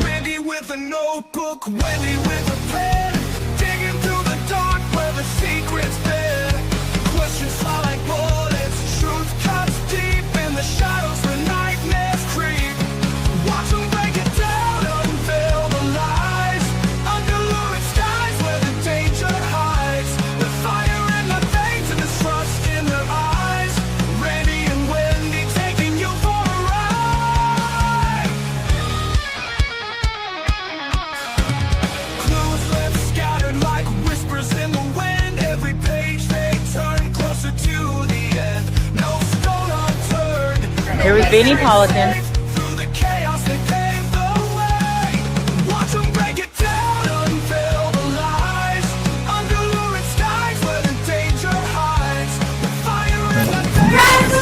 Wendy with a notebook, Wendy with a pen, digging through the dark where the secrets been. Questions fly like bullets, truth cuts deep in the shadows where nightmares creep. Watch them break it down, unveil the lies, under lurid skies where the danger hides. The fire in the veins and the trust in their eyes. Randy and Wendy taking you for a ride. Clues left scattered like whispers in the wind. Every page they turn closer to the end. No stone unturned. Here was Benny Politan. Through the chaos they pave the way. Watch them break it down, unveil the lies, under lurid skies where the danger hides. The fire in the veins.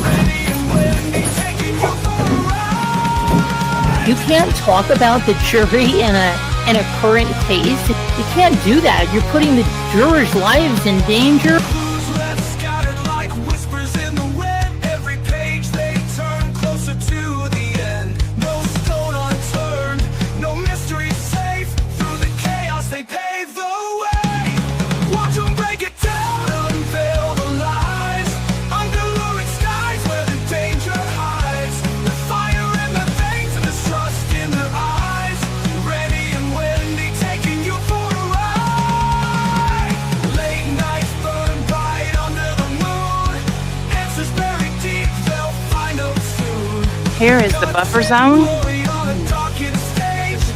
Randy and Wendy taking you for a ride. You can't talk about the jury in a current case. You can't do that. You're putting the jurors' lives in danger. Clues left scattered like whispers in the wind. Every page they turn closer to the end. No stone unturned, no mystery safe. Through the chaos they pave the way. Watch them break it down, unveil the lies, under lurid skies where the danger hides. The fire in their veins and the trust in their eyes. Randy and Wendy taking you for a ride. Late nights burn bright under the moon. Answers buried deep, they'll find them soon. Here is the buffer zone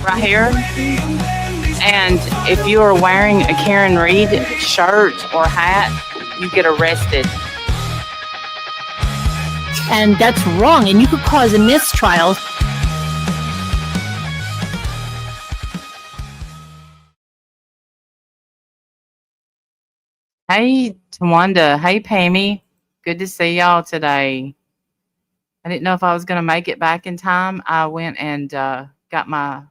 right here. And if you are wearing a Karen Reed shirt or hat, you get arrested. And that's wrong, and you could cause a mistrial. Hey, Tawanda. Hey, Pammy. Good to see y'all today. I didn't know if I was going to make it back in time. I went and got my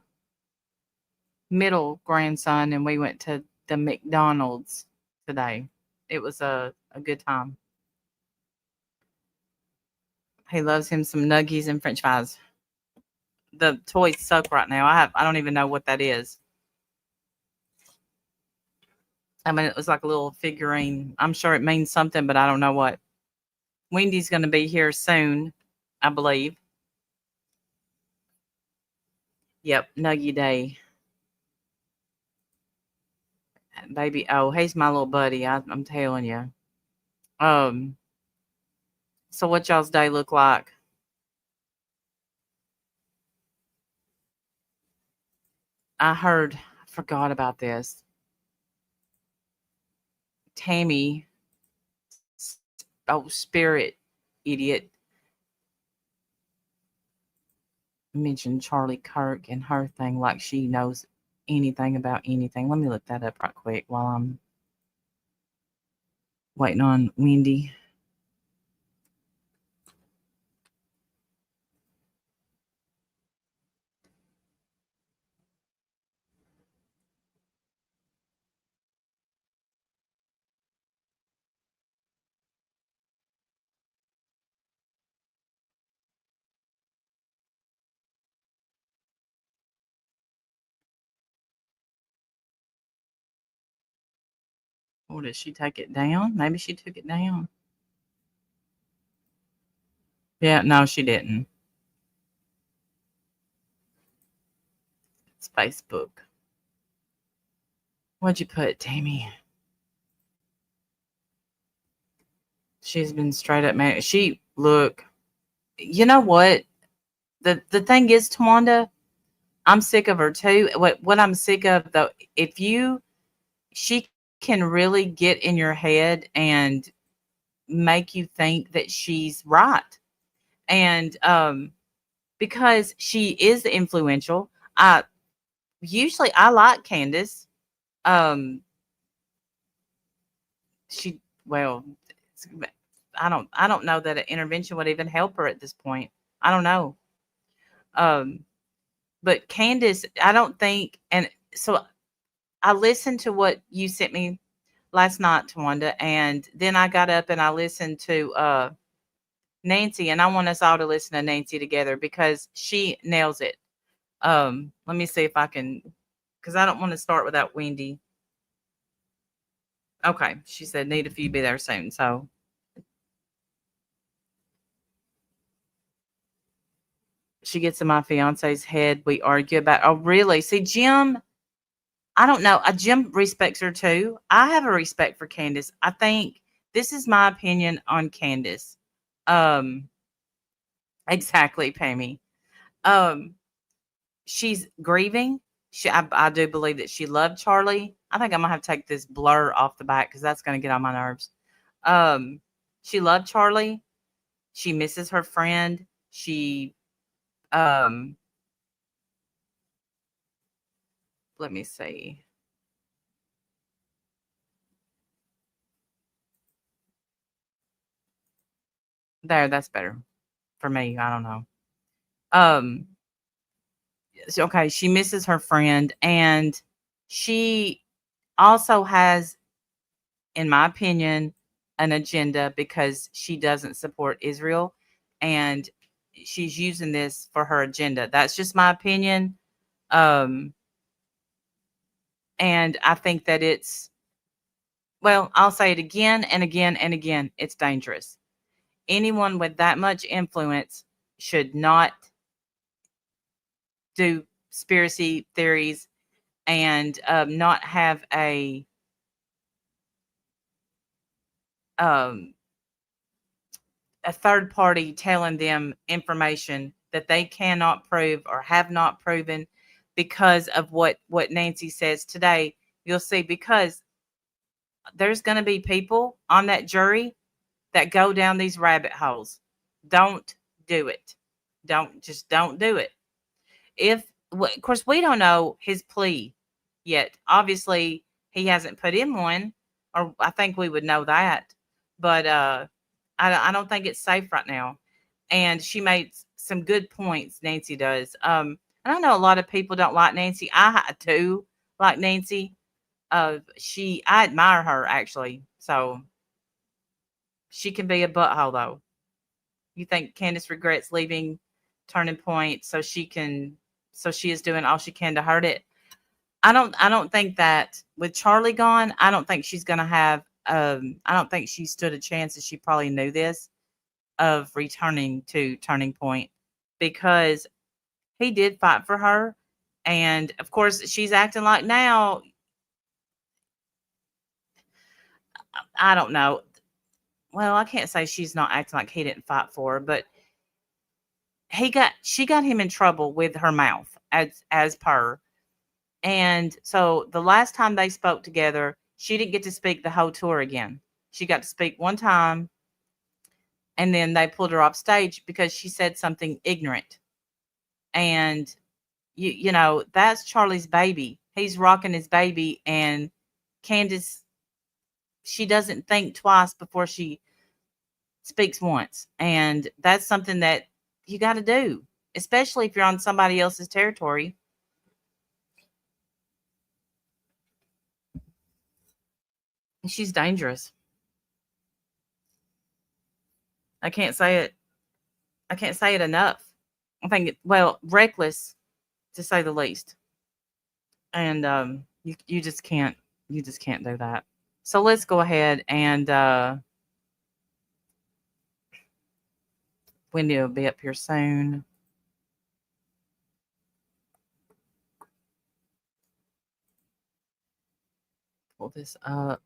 middle grandson, and we went to the McDonald's today. It was a good time. He loves him some nuggies and French fries. The toys suck right now. I don't even know what that is. I mean, it was like a little figurine. I'm sure it means something, but I don't know what. Wendy's going to be here soon, I believe. Yep, Nuggy Day. Baby, oh, he's my little buddy. I'm telling you. So what y'all's day look like? I forgot about this. Tammy, spirit idiot, mentioned Charlie Kirk and her thing like she knows anything about anything. Let me look that up right quick while I'm waiting on Wendy. Or did she take it down? Maybe she took it down. Yeah, no, she didn't. It's Facebook. What'd you put, Tammy? She's been straight up married. You know what? The thing is, Tawanda, I'm sick of her too. What I'm sick of though, she can really get in your head and make you think that she's right. And because she is influential, I like Candace. I don't know that an intervention would even help her at this point. I don't know. But Candace, I don't think, and so I listened to what you sent me last night, Tawanda, and then I got up and I listened to Nancy, and I want us all to listen to Nancy together because she nails it. Let me see if I can, because I don't want to start without Wendy. Okay, she said need a few be there soon. So she gets in my fiance's head. We argue about. Oh, really? See, Jim. I don't know. Jim respects her too. I have a respect for Candace. I think this is my opinion on Candace. Um, exactly, Pammy. Um, she's grieving. I do believe that she loved Charlie. I think I'm gonna have to take this blur off the back because that's gonna get on my nerves. Um, she loved Charlie. She misses her friend. She um let me see. There, that's better for me. I don't know. Um okay, she misses her friend, and she also has, in my opinion, an agenda because she doesn't support Israel, and she's using this for her agenda. That's just my opinion. Um and I think that it's, well, I'll say it again and again and again. It's dangerous. Anyone with that much influence should not do conspiracy theories and not have um, a third party telling them information that they cannot prove or have not proven because of what Nancy says today. You'll see, because there's going to be people on that jury that go down these rabbit holes. Don't do it. Don't do it. If of course we don't know his plea yet. Obviously, he hasn't put in one, or I think we would know that. But I don't think it's safe right now. And she made some good points. Nancy does. And I know a lot of people don't like Nancy. I too like Nancy. I admire her actually. So she can be a butthole though. You think Candace regrets leaving Turning Point so she is doing all she can to hurt it? I don't think that with Charlie gone, I don't think she's gonna have I don't think she stood a chance, and she probably knew this, of returning to Turning Point, because he did fight for her. And of course she's acting like now, I don't know. Well, I can't say she's not acting like he didn't fight for her, but she got him in trouble with her mouth, as per. And so the last time they spoke together, she didn't get to speak the whole tour again. She got to speak one time, and then they pulled her off stage because she said something ignorant. And you know, that's Charlie's baby. He's rocking his baby, and Candace, she doesn't think twice before she speaks once. And that's something that you got to do, especially if you're on somebody else's territory. She's dangerous. I can't say it. I can't say it enough. I think well, reckless to say the least. And you just can't do that. So let's go ahead and Wendy will be up here soon. Pull this up.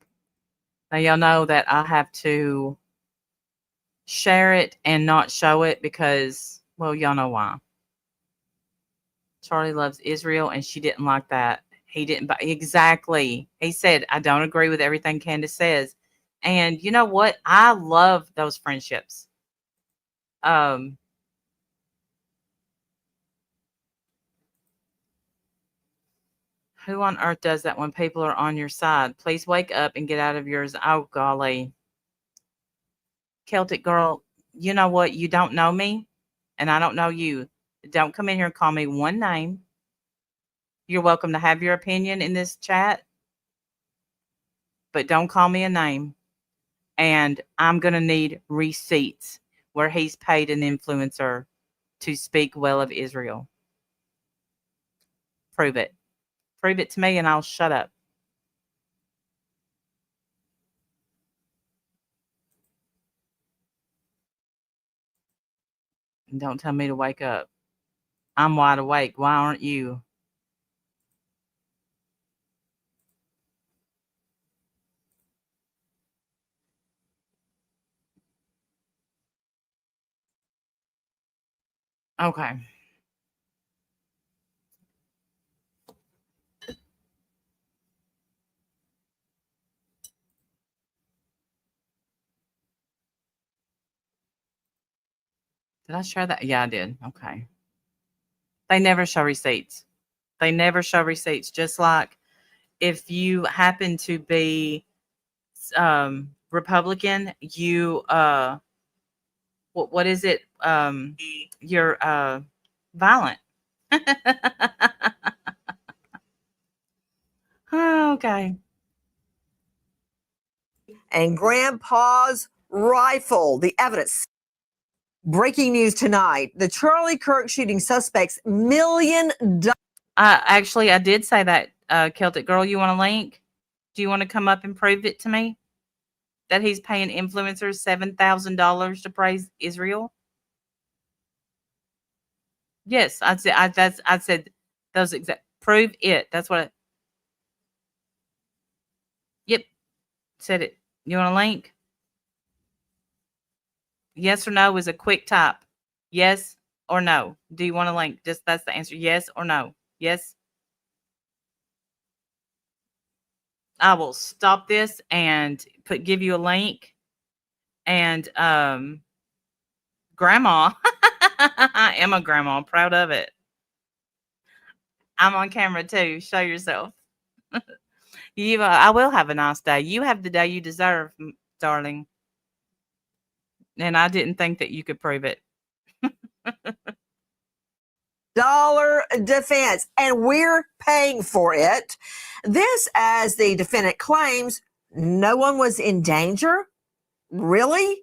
Now y'all know that I have to share it and not show it because, well, y'all know why. Charlie loves Israel, and she didn't like that. He didn't buy exactly. He said, I don't agree with everything Candace says. And you know what? I love those friendships. Um, who on earth does that when people are on your side? Please wake up and get out of yours. Oh golly. Celtic girl, you know what? You don't know me, and I don't know you. Don't come in here and call me one name. You're welcome to have your opinion in this chat. but don't call me a name. And I'm going to need receipts where he's paid an influencer to speak well of Israel. Prove it. Prove it to me and I'll shut up. And don't tell me to wake up. I'm wide awake. Why aren't you? Okay. Did I share that? Yeah, I did. Okay. They never show receipts. They never show receipts. Just like if you happen to be Republican, you what is it? You're violent. Okay. And Grandpa's rifle, the evidence. Breaking news tonight. The Charlie Kirk shooting suspect's $1 million. Actually, I did say that, Celtic girl. You want a link? Do you want to come up and prove it to me? That he's paying influencers $7,000 to praise Israel? Yes, I said those exact. Prove it. That's what. Yep, said it. You want a link? Yes or no is a quick type. Yes or no. Do you want a link? Just that's the answer. Yes or no. Yes. I will stop this and give you a link. And grandma, I am a grandma. I'm proud of it. I'm on camera too. Show yourself. I will have a nice day. You have the day you deserve, darling. And I didn't think that you could prove it. Dollar defense, and we're paying for it. This, as the defendant claims, no one was in danger. Really?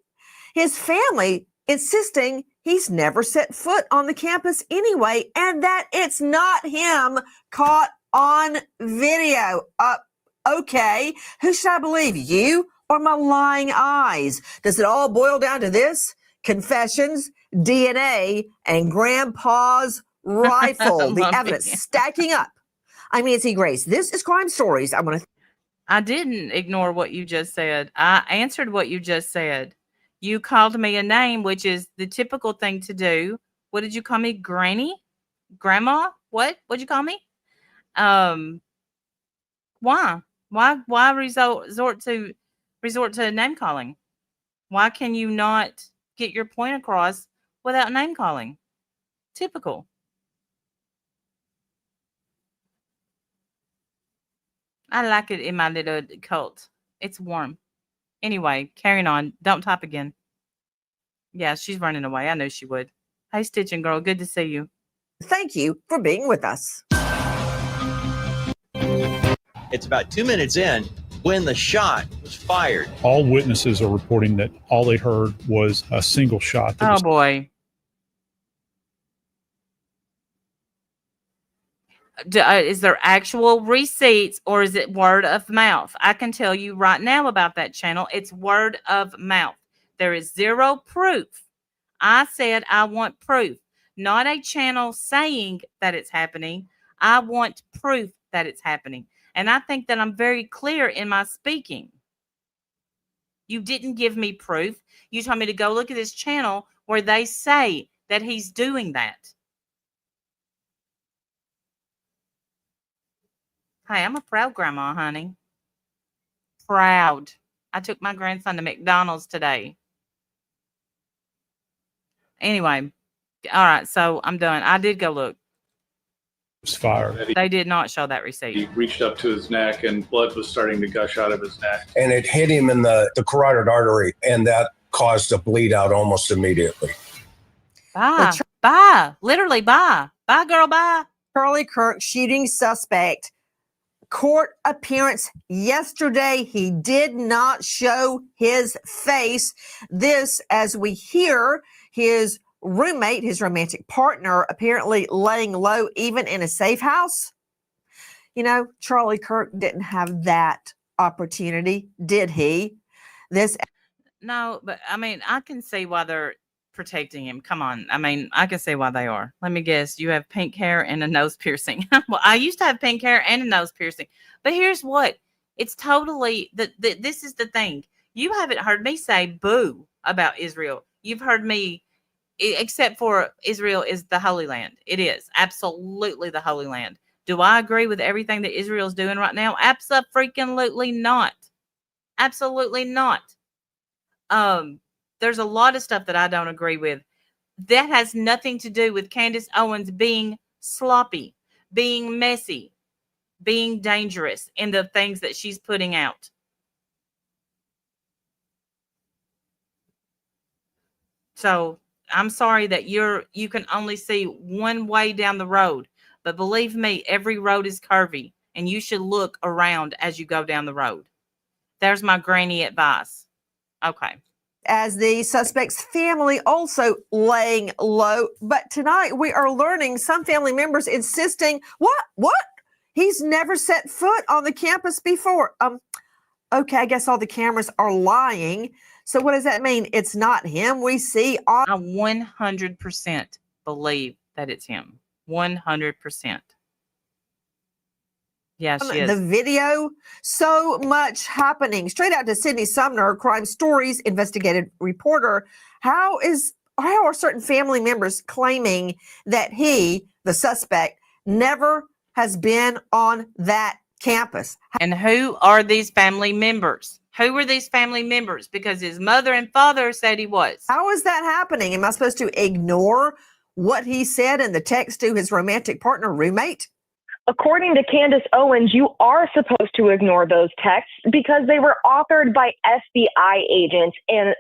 His family insisting he's never set foot on the campus anyway, and that it's not him caught on video. Okay, who should I believe, you or my lying eyes? Does it all boil down to this? Confessions, DNA, and Grandpa's rifle. The evidence stacking up. I'm Nancy Grace. This is Crime Stories. I didn't ignore what you just said. I answered what you just said. You called me a name, which is the typical thing to do. What did you call me? Granny? Grandma? What? What'd you call me? Why? Why resort to name calling? Why can you not get your point across without name calling? Typical. I like it in my little cult. It's warm. Anyway, carrying on. Don't type again. Yeah, she's running away. I know she would. Hey, Stitching Girl. Good to see you. Thank you for being with us. It's about 2 minutes in when the shot was fired. All witnesses are reporting that all they heard was a single shot. Oh, boy. Is there actual receipts or is it word of mouth? I can tell you right now about that channel. It's word of mouth. There is zero proof. I said I want proof, not a channel saying that it's happening. I want proof that it's happening. And I think that I'm very clear in my speaking. You didn't give me proof. You told me to go look at this channel where they say that he's doing that. Hey, I'm a proud grandma, honey. Proud. I took my grandson to McDonald's today. Anyway, all right, so I'm done. I did go look. Was fired. They did not show that receipt. He reached up to his neck and blood was starting to gush out of his neck. And it hit him in the carotid artery, and that caused a bleed out almost immediately. Bye. Bye. Literally, bye. Bye, girl, bye. Charlie Kirk shooting suspect court appearance yesterday. He did not show his face. This, as we hear his roommate, his romantic partner, apparently laying low even in a safe house. You know, Charlie Kirk didn't have that opportunity, did he? This No, but I mean, I can see why they're protecting him. Come on. I mean, I can see why they are. Let me guess. You have pink hair and a nose piercing. Well, I used to have pink hair and a nose piercing. But here's what. It's totally this is the thing. You haven't heard me say boo about Israel. You've heard me, except for Israel is the Holy Land. It is absolutely the Holy Land. Do I agree with everything that Israel's doing right now? Absolutely not. Absolutely not. There's a lot of stuff that I don't agree with. That has nothing to do with Candace Owens being sloppy, being messy, being dangerous in the things that she's putting out. So I'm sorry that you can only see one way down the road, but believe me, every road is curvy and you should look around as you go down the road. There's my granny advice. Okay. as the suspect's family also laying low. But tonight we are learning some family members insisting, what? He's never set foot on the campus before. Okay, I guess all the cameras are lying. So what does that mean? It's not him. We see on I 100% believe that it's him. 100%. Yeah, she is. the video. So much happening. Straight out to Sydney Sumner, Crime Stories investigative reporter. How are certain family members claiming that he, the suspect, never has been on that campus? And who are these family members? Who were these family members? Because his mother and father said he was. How is that happening? Am I supposed to ignore what he said in the text to his romantic partner roommate? According to Candace Owens, you are supposed to ignore those texts because they were authored by FBI agents, and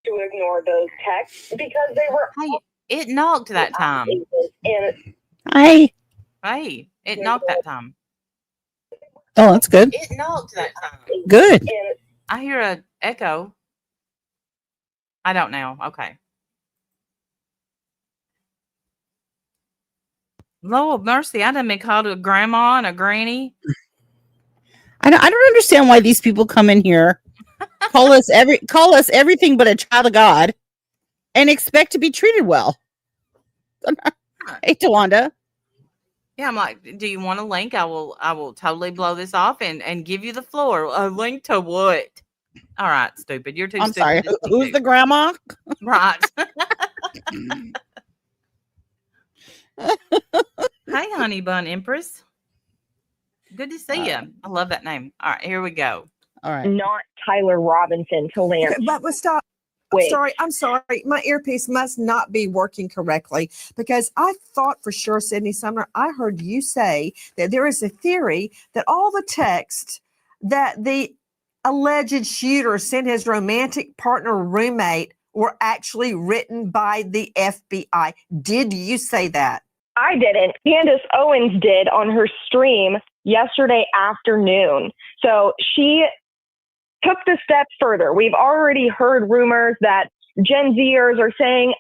to ignore those texts because they were Hey, it knocked that time. Hi. Hey, it knocked that time. Oh, that's good. It knocked that time. Good. I hear a echo. I don't know. Okay. Lord mercy, I done been called a grandma and a granny. I don't understand why these people come in here, call us everything but a child of God, and expect to be treated well. Hey, Tawanda. Yeah, I'm like, do you want a link? I will totally blow this off and give you the floor. A link to what? All right, stupid. You're too I'm stupid. sorry. Who's the grandma? Right. Hey, honey bun empress. Good to see you. I love that name. All right, here we go. All right. not Tyler Robinson to Lance. But stop. Wait. I'm sorry. My earpiece must not be working correctly because I thought for sure, Sydney Sumner, I heard you say that there is a theory that all the text that the alleged shooter sent his romantic partner roommate were actually written by the FBI. Did you say that? I didn't. Candace Owens did on her stream yesterday afternoon. So she took the step further. We've already heard rumors that Gen Zers are saying,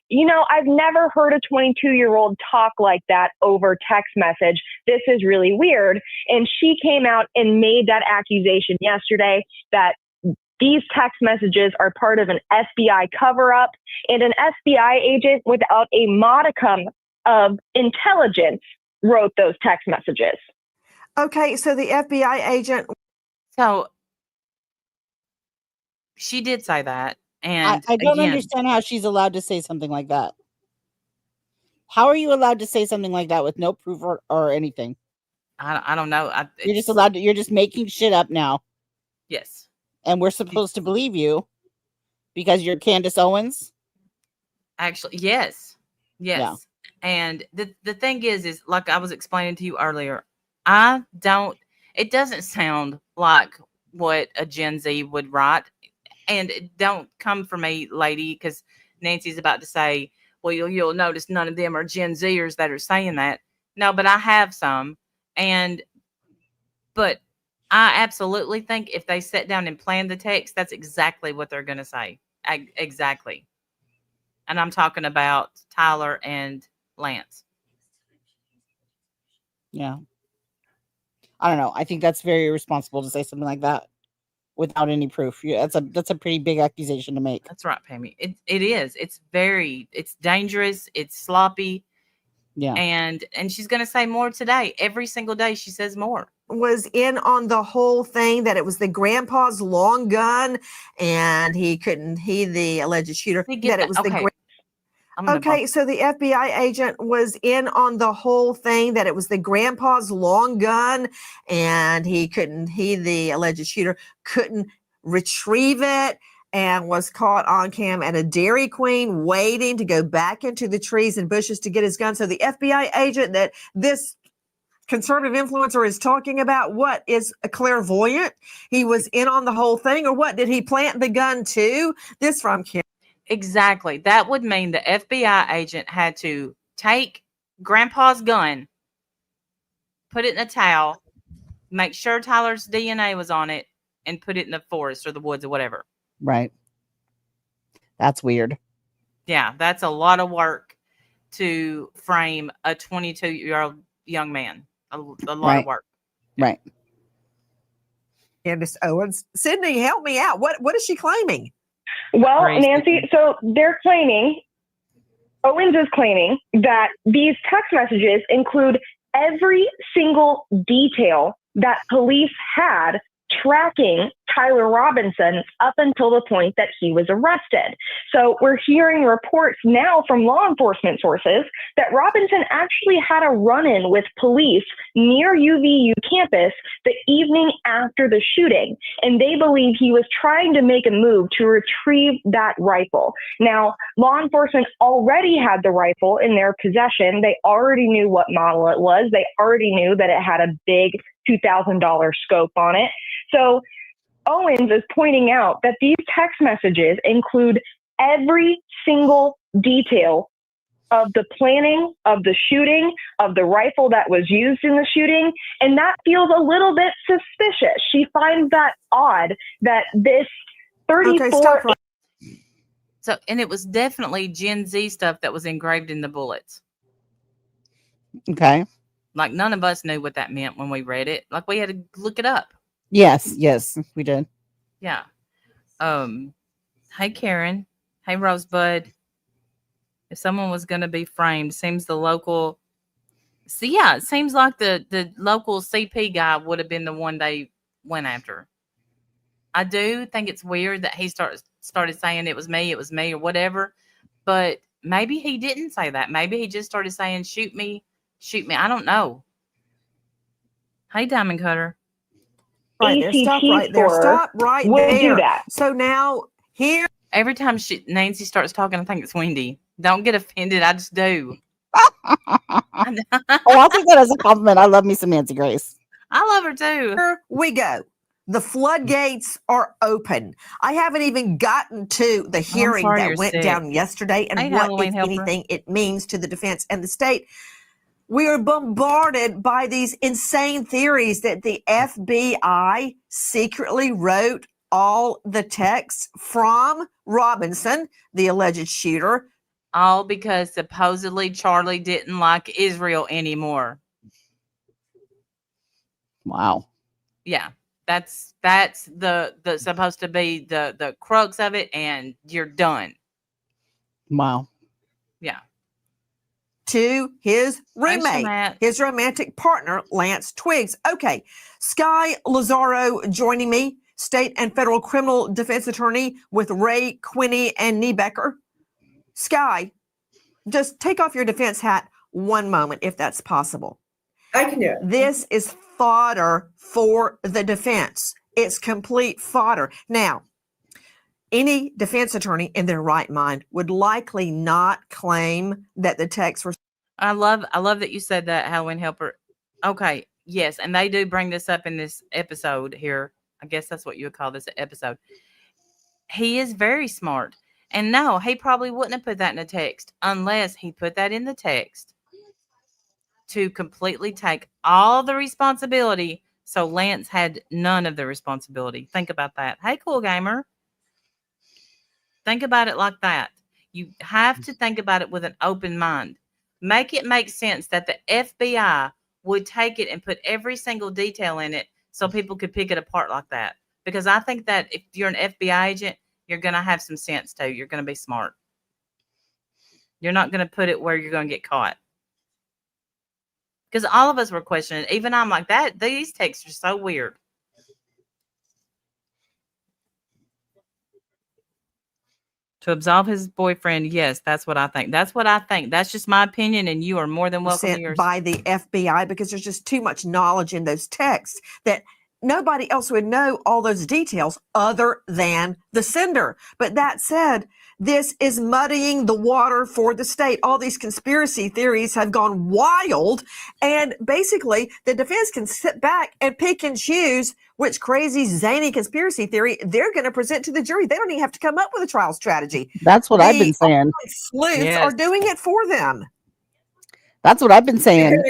I've never heard a 22-year-old talk like that over text message. This is really weird. And she came out and made that accusation yesterday that these text messages are part of an FBI cover-up, and an FBI agent without a modicum of intelligence wrote those text messages. Okay, so the FBI agent. So she did say that. And I don't again, understand how she's allowed to say something like that. How are you allowed to say something like that with no proof or anything? I don't know. You're just allowed to, you're just making shit up now. Yes. And we're supposed to believe you because you're Candace Owens? Actually, yes. Yes. Yeah. And the thing is like I was explaining to you earlier, it doesn't sound like what a Gen Z would write. And don't come for me, lady, because Nancy's about to say, well, you'll notice none of them are Gen Zers that are saying that. No, but I have some. But I absolutely think if they sit down and plan the text, that's exactly what they're going to say. Exactly. And I'm talking about Tyler and Lance. Yeah. I don't know. I think that's very irresponsible to say something like that without any proof. Yeah, that's a pretty big accusation to make. That's right, Pammy. It is. It's dangerous. It's sloppy. Yeah. And she's going to say more today. Every single day she says more. Was in on the whole thing, that it was the grandpa's long gun and he, the alleged shooter, that it was the Okay, so the FBI agent was in on the whole thing, that it was the grandpa's long gun and he, the alleged shooter, couldn't retrieve it and was caught on cam at a Dairy Queen waiting to go back into the trees and bushes to get his gun. So the FBI agent that this conservative influencer is talking about, what, is a clairvoyant? He was in on the whole thing, or what? Did he plant the gun too? This from Kim. Exactly. That would mean the FBI agent had to take Grandpa's gun, put it in a towel, make sure Tyler's DNA was on it, and put it in the forest or the woods or whatever. Right. That's weird. Yeah, that's a lot of work to frame a 22-year-old young man. A lot of work. Right. Candace Owens. Sydney, help me out. What is she claiming? Well, Crazy. Nancy, so they're claiming, Owens is claiming that these text messages include every single detail that police had tracking Tyler Robinson up until the point that he was arrested. So we're hearing reports now from law enforcement sources that Robinson actually had a run-in with police near UVU campus the evening after the shooting, and they believe he was trying to make a move to retrieve that rifle. Now, law enforcement already had the rifle in their possession. They already knew what model it was. They already knew that it had a big $2,000 scope on it. So Owens is pointing out that these text messages include every single detail of the planning, of the shooting, of the rifle that was used in the shooting, and that feels a little bit suspicious. She finds that odd that this 34... Okay, stop right. So, and it was definitely Gen Z stuff that was engraved in the bullets. Okay. Like, none of us knew what that meant when we read it. Like, we had to look it up. Yes, we did. Yeah. Hey, Karen. Hey, Rosebud. If someone was going to be framed, seems the local... See, yeah, it seems like the local CP guy would have been the one they went after. I do think it's weird that he started saying it was me, or whatever. But maybe he didn't say that. Maybe he just started saying, shoot me. I don't know. Hey, Diamond Cutter. Right there. Stop right there. Stop right will there. Do that. So now here. Every time Nancy starts talking, I think it's Wendy. Don't get offended. I just do. Oh, I'll take that as a compliment. I love me some Nancy Grace. I love her too. Here we go. The floodgates are open. I haven't even gotten to the hearing that went down yesterday and what, if anything, it means to the defense and the state. We are bombarded by these insane theories that the FBI secretly wrote all the texts from Robinson, the alleged shooter. All because supposedly Charlie didn't like Israel anymore. Wow. Yeah. That's the supposed to be the crux of it, and you're done. Wow. Yeah. To his roommate, his romantic partner, Lance Twiggs. Okay, Sky Lazaro joining me, state and federal criminal defense attorney with Ray, Quinney, and Niebecker. Sky, just take off your defense hat one moment, if that's possible. I can do it. This is fodder for the defense. It's complete fodder. Now, any defense attorney in their right mind would likely not claim that the texts were. I love that you said that, Halloween Helper. Okay, yes, and they do bring this up in this episode here. I guess that's what you would call this episode. He is very smart. And no, he probably wouldn't have put that in a text unless he put that in the text to completely take all the responsibility. So Lance had none of the responsibility. Think about that. Hey, cool gamer. Think about it like that. You have to think about it with an open mind. Make it make sense that the FBI would take it and put every single detail in it so people could pick it apart like that. Because I think that if you're an FBI agent, you're going to have some sense too. You're going to be smart. You're not going to put it where you're going to get caught. Because all of us were questioning. Even I'm like, that. These texts are so weird. To absolve his boyfriend, yes, that's what I think. That's what I think. That's just my opinion, and you are more than welcome to Sent yours. by the FBI, because there's just too much knowledge in those texts that nobody else would know all those details other than the sender. But that said, this is muddying the water for the state. All these conspiracy theories have gone wild, and basically the defense can sit back and pick and choose which crazy, zany conspiracy theory they're going to present to the jury. They don't even have to come up with a trial strategy. That's what I've been saying. Sleuths Yes. are doing it for them. That's what I've been saying.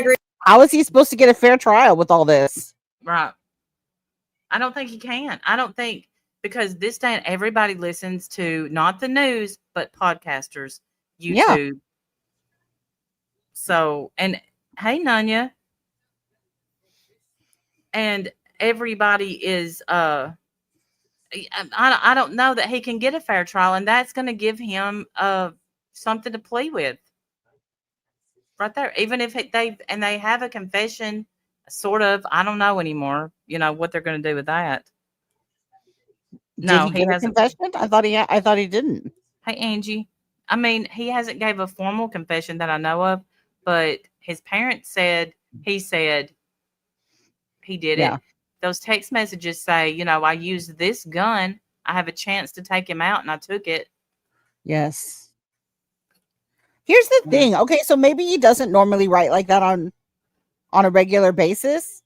How is he supposed to get a fair trial with all this? Right. I don't think he can. I don't think, because this day everybody listens to not the news, but podcasters, YouTube. Yeah. So, and hey, Nanya. And everybody is, I don't know that he can get a fair trial, and that's going to give him something to play with. Right there. Even if they have a confession, sort of, I don't know anymore, what they're going to do with that. No, Did he get a confession? I thought he didn't. Hey, Angie. I mean, he hasn't gave a formal confession that I know of, but his parents said he did Yeah. it. Those text messages say, I used this gun. I have a chance to take him out, and I took it. Yes. Here's the thing. Okay, so maybe he doesn't normally write like that on a regular basis,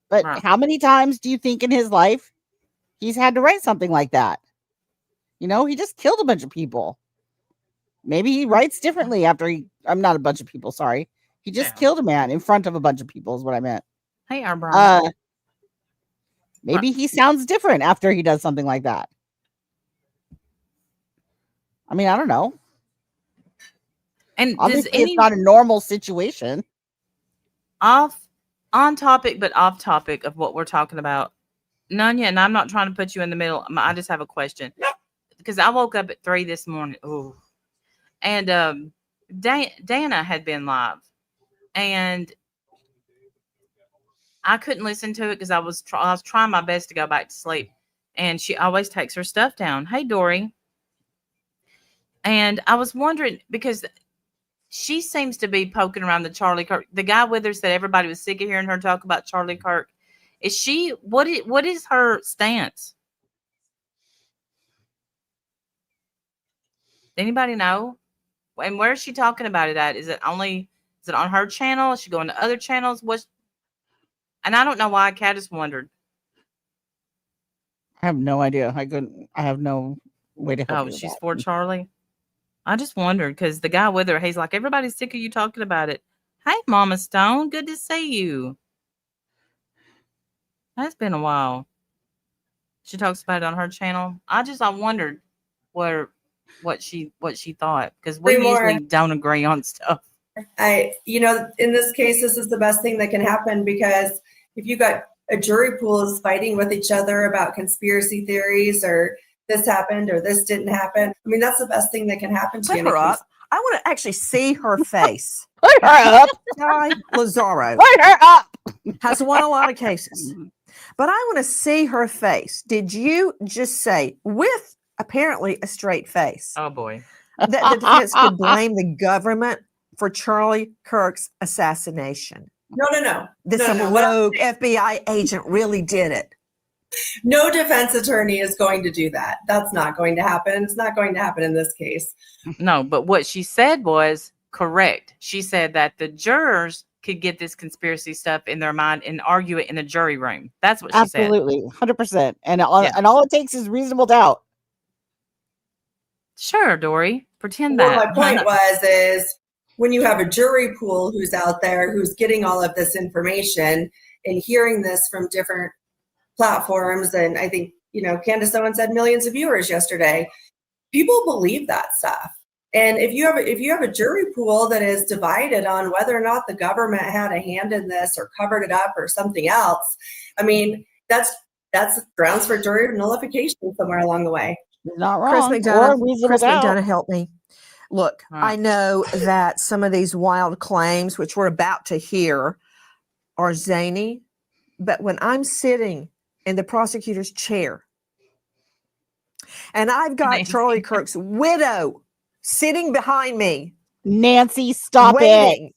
but Right. how many times do you think in his life he's had to write something like that? He just killed a bunch of people. Maybe he writes differently after I'm not a bunch of people, sorry. He just killed a man in front of a bunch of people is what I meant. Hey, Arbor. Maybe he sounds different after he does something like that. I mean, I don't know. And obviously it's not a normal situation. On topic, but off topic of what we're talking about, Nanya, and I'm not trying to put you in the middle. I just have a question, because I woke up at 3 this morning. Ooh, and Dana had been live, and I couldn't listen to it because I was trying my best to go back to sleep, and she always takes her stuff down. Hey, Dory. And I was wondering, because she seems to be poking around the Charlie Kirk. The guy with her said everybody was sick of hearing her talk about Charlie Kirk. Is she, what is her stance? Anybody know? And where is she talking about it at? Is it on her channel? Is she going to other channels? And I don't know why. Candace wondered. I have no idea. I have no way to help. Oh, she's for Charlie. I just wondered, because the guy with her, he's like, everybody's sick of you talking about it. Hey, Mama Stone, good to see you. That's been a while. She talks about it on her channel. I wondered what she thought, because we usually don't agree on stuff. In this case, this is the best thing that can happen, because if you got a jury pool is fighting with each other about conspiracy theories, or this happened or this didn't happen, I mean, that's the best thing that can happen to you. Put her up. I want to actually see her face. Put her up. Guy Lazaro. Put her up. Has won a lot of cases. But I want to see her face. Did you just say, with apparently a straight face, Oh, boy, that the defense could blame the government for Charlie Kirk's assassination? No. This rogue FBI agent really did it. No defense attorney is going to do that. That's not going to happen. It's not going to happen in this case. No, but what she said was correct. She said that the jurors could get this conspiracy stuff in their mind and argue it in the jury room. That's what she said. Absolutely, 100%. And all it takes is reasonable doubt. Sure, Dory. Pretend Well, that. my point is when you have a jury pool who's out there who's getting all of this information and hearing this from different platforms, and I think, Candace Owens had millions of viewers yesterday, people believe that stuff. And if you have a jury pool that is divided on whether or not the government had a hand in this or covered it up or something else, I mean, that's grounds for jury nullification somewhere along the way. Not Chris wrong. McDonough, help me. Look, Right. I know that some of these wild claims, which we're about to hear, are zany, but when I'm sitting in the prosecutor's chair and I've got Charlie Kirk's widow sitting behind me, Nancy, stop it. waiting.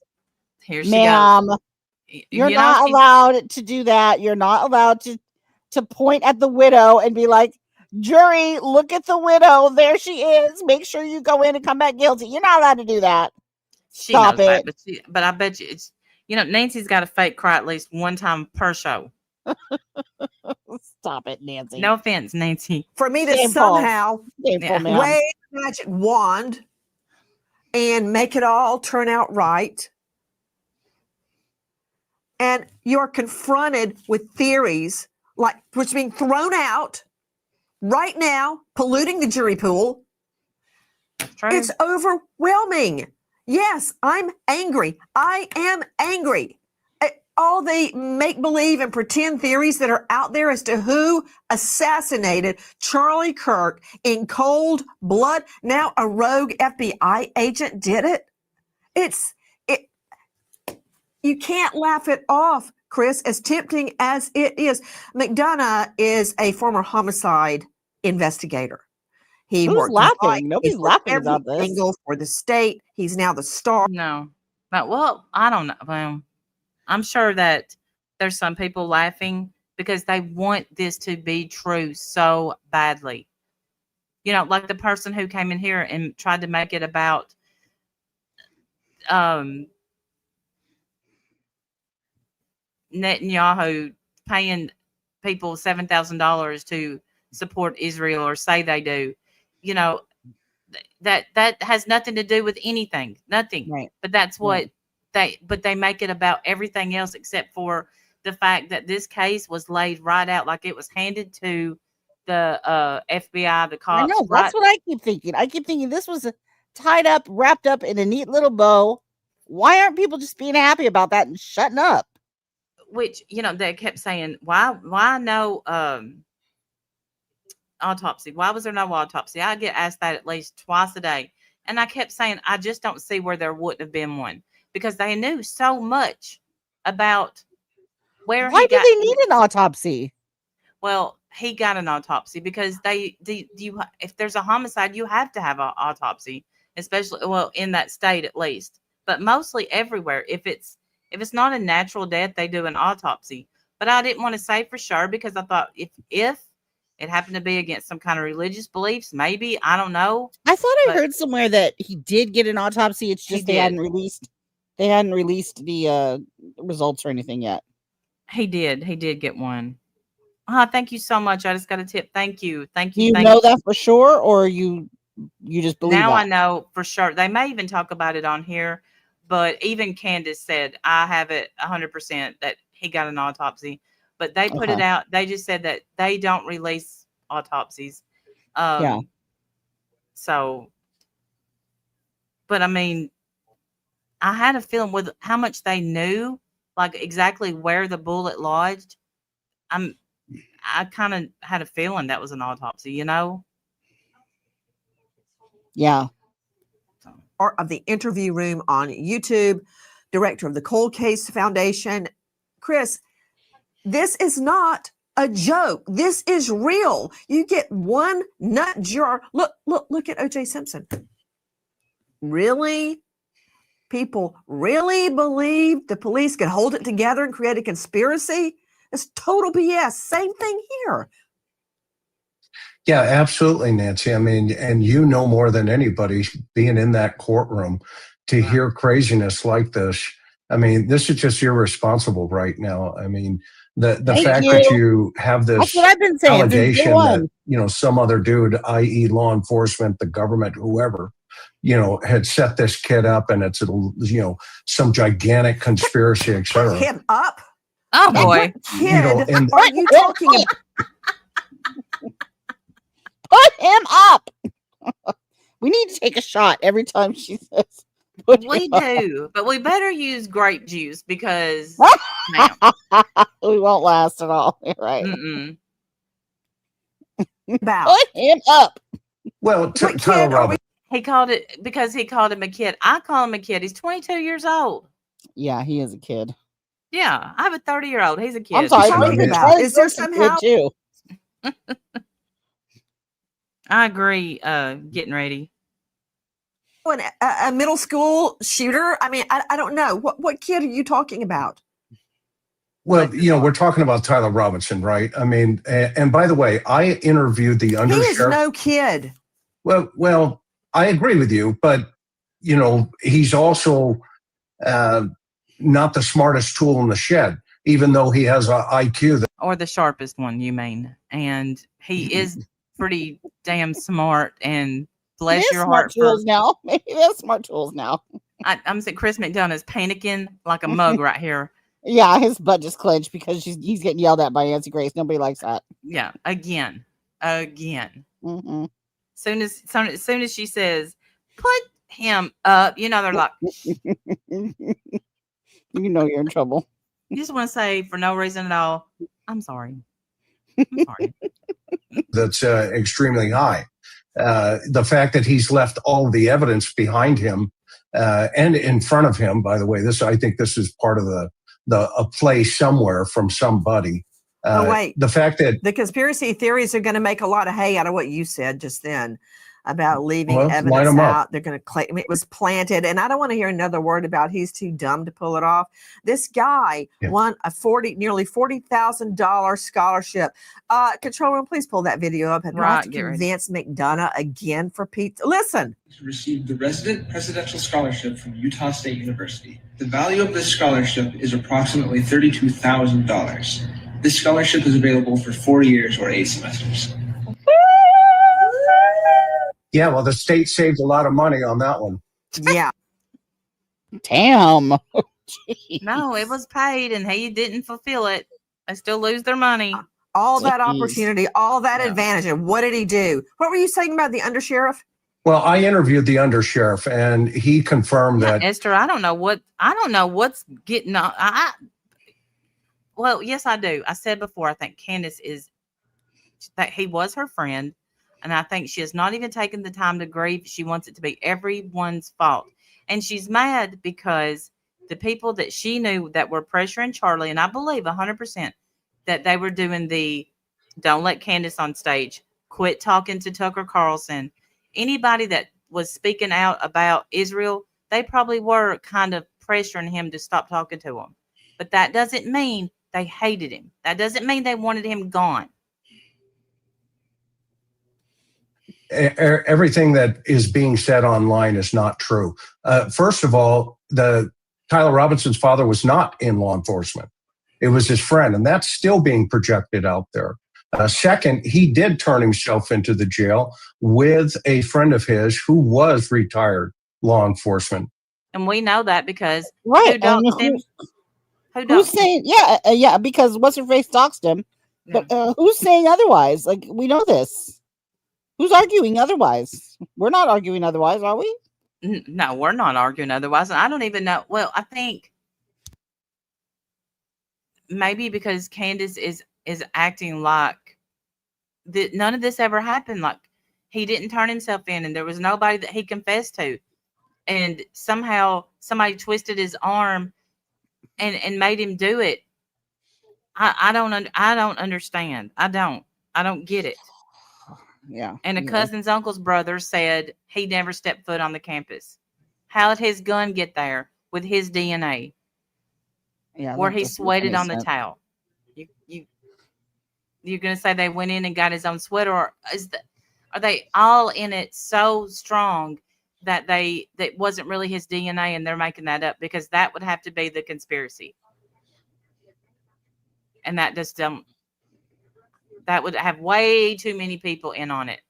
Here she Ma'am, goes. you're You know, not she's- allowed to do that. You're not allowed to point at the widow and be like, jury, look at the widow. There she is. Make sure you go in and come back guilty. You're not allowed to do that. She Stop knows that, it. but I bet you it's Nancy's got a fake cry at least one time per show. Stop it, Nancy. No offense, Nancy. For me to Shameful. somehow Shameful, Yeah. ma'am. wave a magic wand and make it all turn out right. And you're confronted with theories like which are being thrown out right now, polluting the jury pool. True. It's overwhelming. Yes, I'm angry. I am angry. All the make-believe and pretend theories that are out there as to who assassinated Charlie Kirk in cold blood. Now a rogue FBI agent did it. You can't laugh it off, Chris, as tempting as it is. McDonough is a former homicide investigator. He Who's worked laughing? Nobody's he's worked laughing about every this. angle for the state. He's now the star. No. But, well, I don't know. Well, I'm sure that there's some people laughing because they want this to be true so badly. Like the person who came in here and tried to make it about Netanyahu paying people $7,000 to support Israel or say they do. That has nothing to do with anything. Nothing. Right. But that's what they make it about everything else except for the fact that this case was laid right out like it was handed to the FBI, the cops. I know. That's what I keep thinking. I keep thinking this was tied up, wrapped up in a neat little bow. Why aren't people just being happy about that and shutting up? Which, they kept saying, why no autopsy? Why was there no autopsy? I get asked that at least twice a day. And I kept saying, I just don't see where there wouldn't have been one because they knew so much about where Why he do got. they need an autopsy? Well, he got an autopsy because if there's a homicide, you have to have an autopsy, especially, in that state at least, but mostly everywhere. If it's not a natural death, they do an autopsy. But I didn't want to say for sure because I thought if it happened to be against some kind of religious beliefs, maybe, I don't know. I thought I heard somewhere that he did get an autopsy. It's just they hadn't released the results or anything yet. He did get one. Thank you so much. I just got a tip. Thank you. You know that for sure, or you just believe now that? I know for sure. They may even talk about it on here, but even Candace said, I have it 100% that he got an autopsy, but they put it out. They just said that they don't release autopsies. So, but I mean, I had a feeling with how much they knew, like exactly where the bullet lodged. I kind of had a feeling that was an autopsy, Yeah. Part of the interview room on YouTube, director of the Cold Case Foundation. Chris, this is not a joke. This is real. You get one nut jar. Look at O.J. Simpson. Really? People really believe the police could hold it together and create a conspiracy? It's total BS. Same thing here. Yeah, absolutely, Nancy. I mean, and you know more than anybody being in that courtroom to hear craziness like this. I mean, this is just irresponsible right now. I mean, the fact that you have this That's what I've been saying allegation that, some other dude, i.e. law enforcement, the government, whoever, had set this kid up, and it's some gigantic conspiracy, Put etc. him up. Oh boy. What kid and are you talking about? Put him up. We need to take a shot every time she says. Put We him up. do, but we better use grape juice because We won't last at all. You're right. mm-mm. About Put him up. Well, what kid Tyler are we? Robbins. He called it because he called him a kid. I call him a kid. He's 22 years old. Yeah, he is a kid. Yeah, I have a 30-year-old. He's a kid. I'm sorry. Talking Brandon about? Troy's Is there a kid somehow- too? I agree. Getting ready. A middle school shooter? I mean, I don't know. What kid are you talking about? Well, we're talking about Tyler Robinson, right? I mean, and by the way, I interviewed the He is undersheriff. no kid. Well, I agree with you, but he's also not the smartest tool in the shed, even though he has an IQ. Or the sharpest one, you mean. And he is pretty damn smart, and bless He has your smart heart tools now. Maybe he has smart tools now. I'm saying Chris McDonough is panicking like a mug right here. Yeah, his butt just clenched because he's getting yelled at by Nancy Grace. Nobody likes that. Yeah, again. Mm-hmm. Soon as she says, "Put him up," they're like, You're in trouble. you just want to say for no reason at all, I'm sorry. I'm sorry. That's extremely high. The fact that he's left all the evidence behind him and in front of him, by the way, I think this is part of a play somewhere from somebody. Wait. The fact that The conspiracy theories are going to make a lot of hay out of what you said just then about leaving line evidence 'em up. out. They're going to claim it was planted. And I don't want to hear another word about he's too dumb to pull it off. This guy won a nearly $40,000 scholarship. Control room, please pull that video up. And I have to Get ready. convince McDonough again for pizza. Listen. Received the Resident Presidential Scholarship from Utah State University. The value of this scholarship is approximately $32,000. This scholarship is available for 4 years or 8 semesters. Yeah, well, the state saved a lot of money on that one. Yeah. Damn. No, it was paid and he didn't fulfill it. They still lose their money. All that Jeez. opportunity, all that Yeah. advantage. And what did he do? What were you saying about the undersheriff? Well, I interviewed the undersheriff, and he confirmed that. Esther, I don't know what's getting on. Well, yes, I do. I said before, I think Candace that he was her friend. And I think she has not even taken the time to grieve. She wants it to be everyone's fault. And she's mad because the people that she knew that were pressuring Charlie, and I believe 100% that they were doing the don't let Candace on stage, quit talking to Tucker Carlson. Anybody that was speaking out about Israel, they probably were kind of pressuring him to stop talking to him. But that doesn't mean they hated him. That doesn't mean they wanted him gone. Everything that is being said online is not true. First of all, Tyler Robinson's father was not in law enforcement. It was his friend, and that's still being projected out there. Second, he did turn himself into the jail with a friend of his who was retired law enforcement. And we know that because Right. who doxed him? Who Who's doxed him? saying, yeah, because what's her face doxed him. But who's saying otherwise? Like, we know this. Who's arguing otherwise? We're not arguing otherwise, are we? No, we're not arguing otherwise. And I don't even know. Well, I think maybe because Candace is acting like that none of this ever happened. Like he didn't turn himself in, and there was nobody that he confessed to, and somehow somebody twisted his arm and made him do it. I don't understand. I don't get it. Yeah. And a cousin's uncle's brother said he never stepped foot on the campus. How did his gun get there with his DNA? Yeah. Where that he doesn't sweated make on the sense. towel. You're gonna say they went in and got his own sweater, or are they all in it so strong that that wasn't really his DNA and they're making that up? Because that would have to be the conspiracy. And that just that would have way too many people in on it.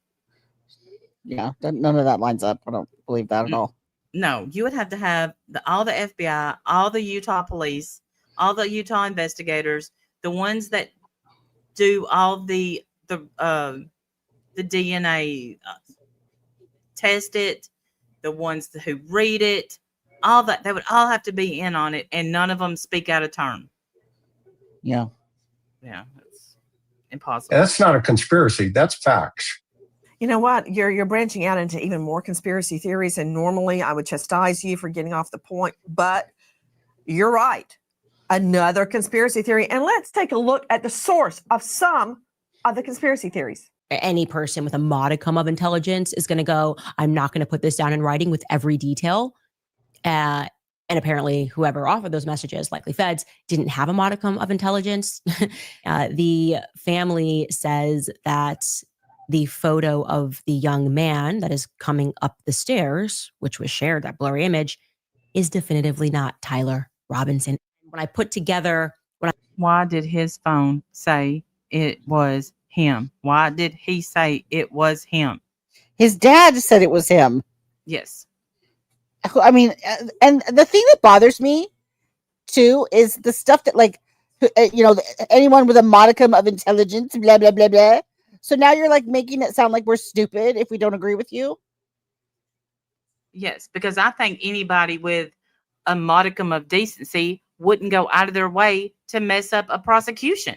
Yeah, none of that lines up. I don't believe that at all. No, you would have to have all the FBI, all the Utah police, all the Utah investigators, the ones that do all the DNA, test it, the ones who read it, all that. They would all have to be in on it, and none of them speak out of turn. Yeah. Yeah, it's impossible. That's not a conspiracy. That's facts. You know what? You're branching out into even more conspiracy theories, and normally I would chastise you for getting off the point, but you're right. Another conspiracy theory, and let's take a look at the source of some of the conspiracy theories. Any person with a modicum of intelligence is going to go, I'm not going to put this down in writing with every detail. And apparently whoever offered those messages, likely feds, didn't have a modicum of intelligence. The family says that the photo of the young man that is coming up the stairs, which was shared, that blurry image, is definitively not Tyler Robinson. When I put together... Why did his phone say it was him? Why did he say it was him? His dad said it was him. Yes. I mean, and the thing that bothers me too is the stuff that, like, anyone with a modicum of intelligence, blah, blah, blah, blah. So now you're like making it sound like we're stupid if we don't agree with you. Yes, because I think anybody with a modicum of decency wouldn't go out of their way to mess up a prosecution.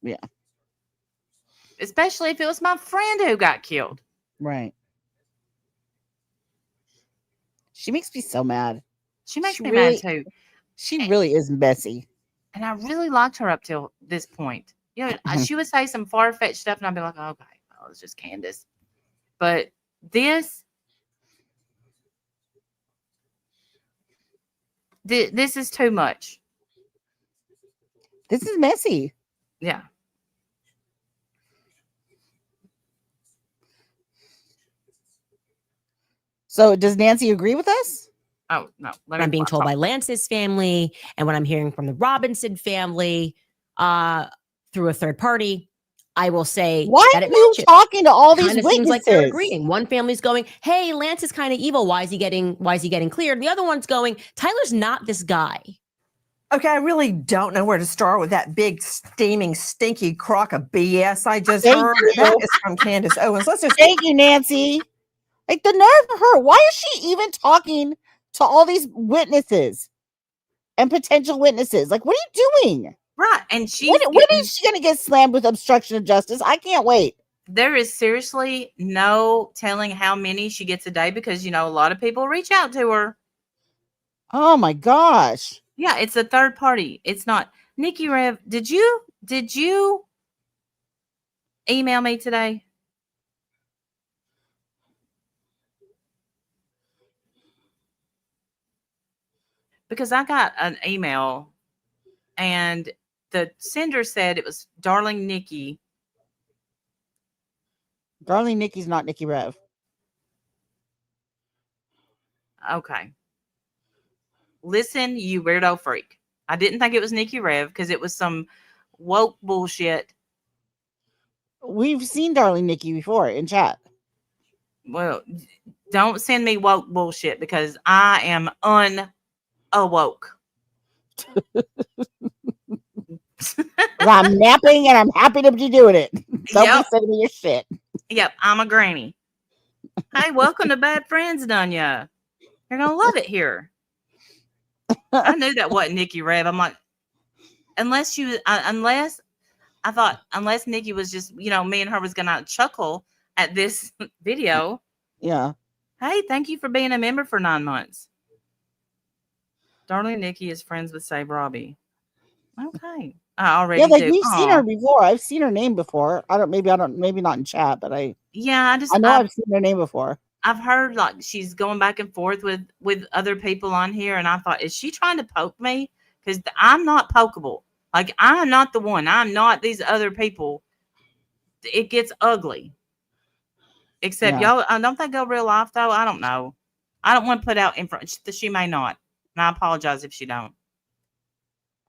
Yeah. Especially if it was my friend who got killed. Right. She makes me so mad. She makes me really, mad too. She really is messy. And I really liked her up till this point. You know, she would say some far-fetched stuff and I'd be like, okay, well, it's just Candace. But this is too much. This is messy. Yeah. So does Nancy agree with us? Oh, no. I'm being told by Lance's family and what I'm hearing from the Robinson family through a third party, I will say why that are it you matches. talking to all these Kinda witnesses? seems like they're agreeing. One family's going, hey, Lance is kind of evil. Why is he getting cleared? The other one's going, Tyler's not this guy. Okay, I really don't know where to start with that big, steaming, stinky crock of BS I just heard. That is from Candace Owens. Let's just thank you, Nancy. Like, the nerve of her. Why is she even talking to all these witnesses and potential witnesses? Like, what are you doing? Right. And when is she going to get slammed with obstruction of justice? I can't wait. There is seriously no telling how many she gets a day because, a lot of people reach out to her. Oh, my gosh. Yeah, it's a third party. It's not. Nikki Rev, did you email me today? Because I got an email and the sender said it was Darling Nikki. Darling Nikki's not Nikki Rev. Okay. Listen, you weirdo freak. I didn't think it was Nikki Rev because it was some woke bullshit. We've seen Darling Nikki before in chat. Well, don't send me woke bullshit because I am unawoke. I'm napping and I'm happy to be doing it. Don't be sending me your shit. Yep, I'm a granny. Hey, welcome to Bad Friends, Dunya. You're gonna love it here. I knew that wasn't Nikki Rev. I'm like, unless Nikki was just, me and her was gonna chuckle at this video. Yeah. Hey, thank you for being a member for 9 months. Darling Nikki is friends with Save Robbie. Okay. I already do. We've seen her before. I've seen her name before. Maybe not in chat, but I know I've seen her name before. I've heard like she's going back and forth with other people on here, and I thought, is she trying to poke me? Because I'm not pokeable. Like, I'm not the one. I'm not these other people. It gets ugly. Except y'all, don't they go real life though? I don't know. I don't want to put out in front. She may not, and I apologize if she don't.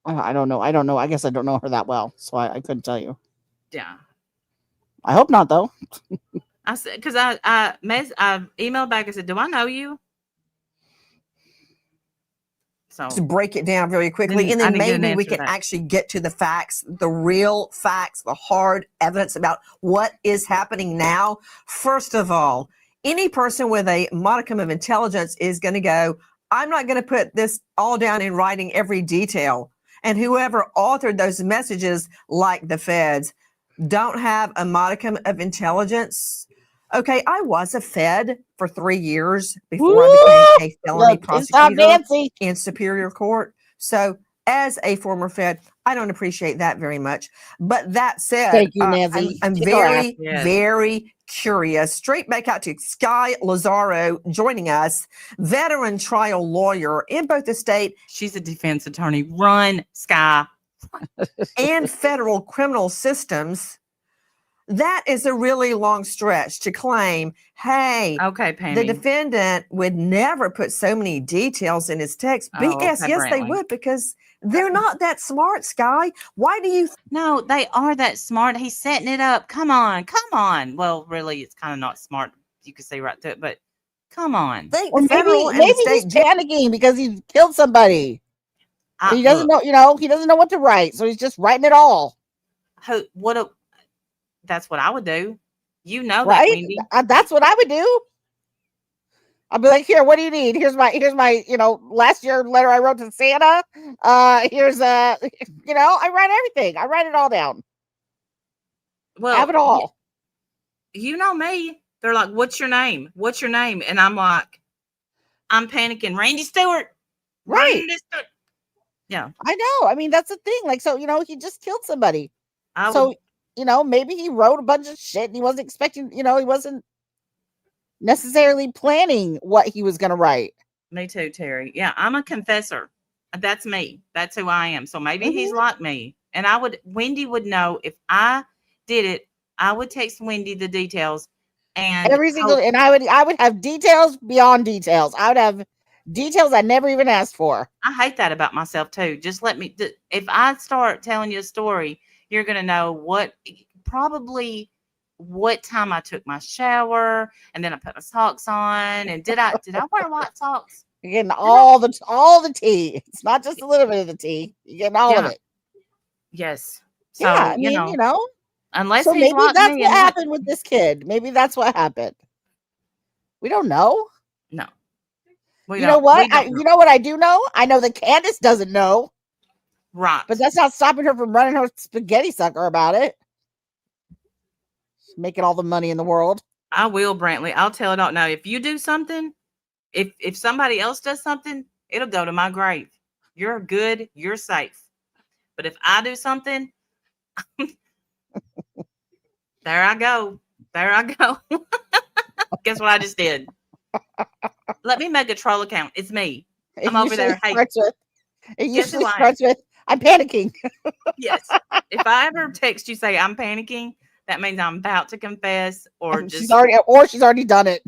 I don't know. I guess I don't know her that well, so I couldn't tell you. Yeah. I hope not, though. I said, because I emailed back and said, "Do I know you?" So To break it down very quickly, and I then didn't get an maybe we answer can back. actually get to the facts, the real facts, the hard evidence about what is happening now. First of all, any person with a modicum of intelligence is going to go, I'm not going to put this all down in writing, every detail. And whoever authored those messages, like the feds, don't have a modicum of intelligence. Okay, I was a Fed for 3 years before I became a felony Look, it's not prosecutor Nancy. in Superior Court. So, as a former Fed, I don't appreciate that very much. But that said, Thank you, Nancy. I'm Kick our ass. very, Yes. very curious. Straight back out to Sky Lazaro joining us, veteran trial lawyer in both the state She's a defense attorney. Run, Sky. and federal criminal systems. That is a really long stretch to claim, hey, Okay, the Pammy. defendant would never put so many details in his text. Oh, Yes, okay, yes, they Brantley. would, because they're not that smart, Sky. Why do you No, they are that smart. He's setting it up. Come on, come on. Well, really, it's kind of not smart. You could say right to it, but come on. think Or the federal and the maybe he's state jail? panicking because he killed somebody. He doesn't Look, know, he doesn't know what to write, so he's just writing it all. That's what I would do. You know that, Right? Wendy. That's what I would do. I'll be like, here, what do you need? Here's my, last year letter I wrote to Santa. Here's I write everything. I write it all down. Well, Have it all. You know me. They're like, "What's your name? What's your name?" And I'm like, I'm panicking. Randy Stewart. Right. Randy Stewart. Yeah. I know. I mean, that's the thing. Like, so, he just killed somebody. I would, Maybe he wrote a bunch of shit and he wasn't expecting, he wasn't necessarily planning what he was going to write. me too, Terry. Yeah, I'm a confessor. That's me. That's who I am. So maybe he's like me. And Wendy would know if I did it. I would text Wendy the details, and and I would have details beyond details. I would have details I never even asked for. I hate that about myself too. Just let me. If I start telling you a story, you're gonna know probably what time I took my shower, and then I put my socks on. And did I wear white socks? You're getting all the tea. It's not just a little bit of the tea. You're getting all of it. Yes. So Yeah, unless so he's maybe like that's me, what happened with this kid. Maybe that's what happened. We don't know. No. You know what? You know what I do know? I know that Candace doesn't know. Right. But that's not stopping her from running her spaghetti sucker about it. She's making all the money in the world. I will, Brantley. I'll tell it all. Now, if you do something, if somebody else does something, it'll go to my grave. You're good. You're safe. But if I do something, there I go. There I go. Guess what I just did? Let me make a troll account. It's me. I'm over there. Hey, it usually starts with, I'm panicking. Yes. If I ever text you say I'm panicking, that means I'm about to confess, or she's already done it.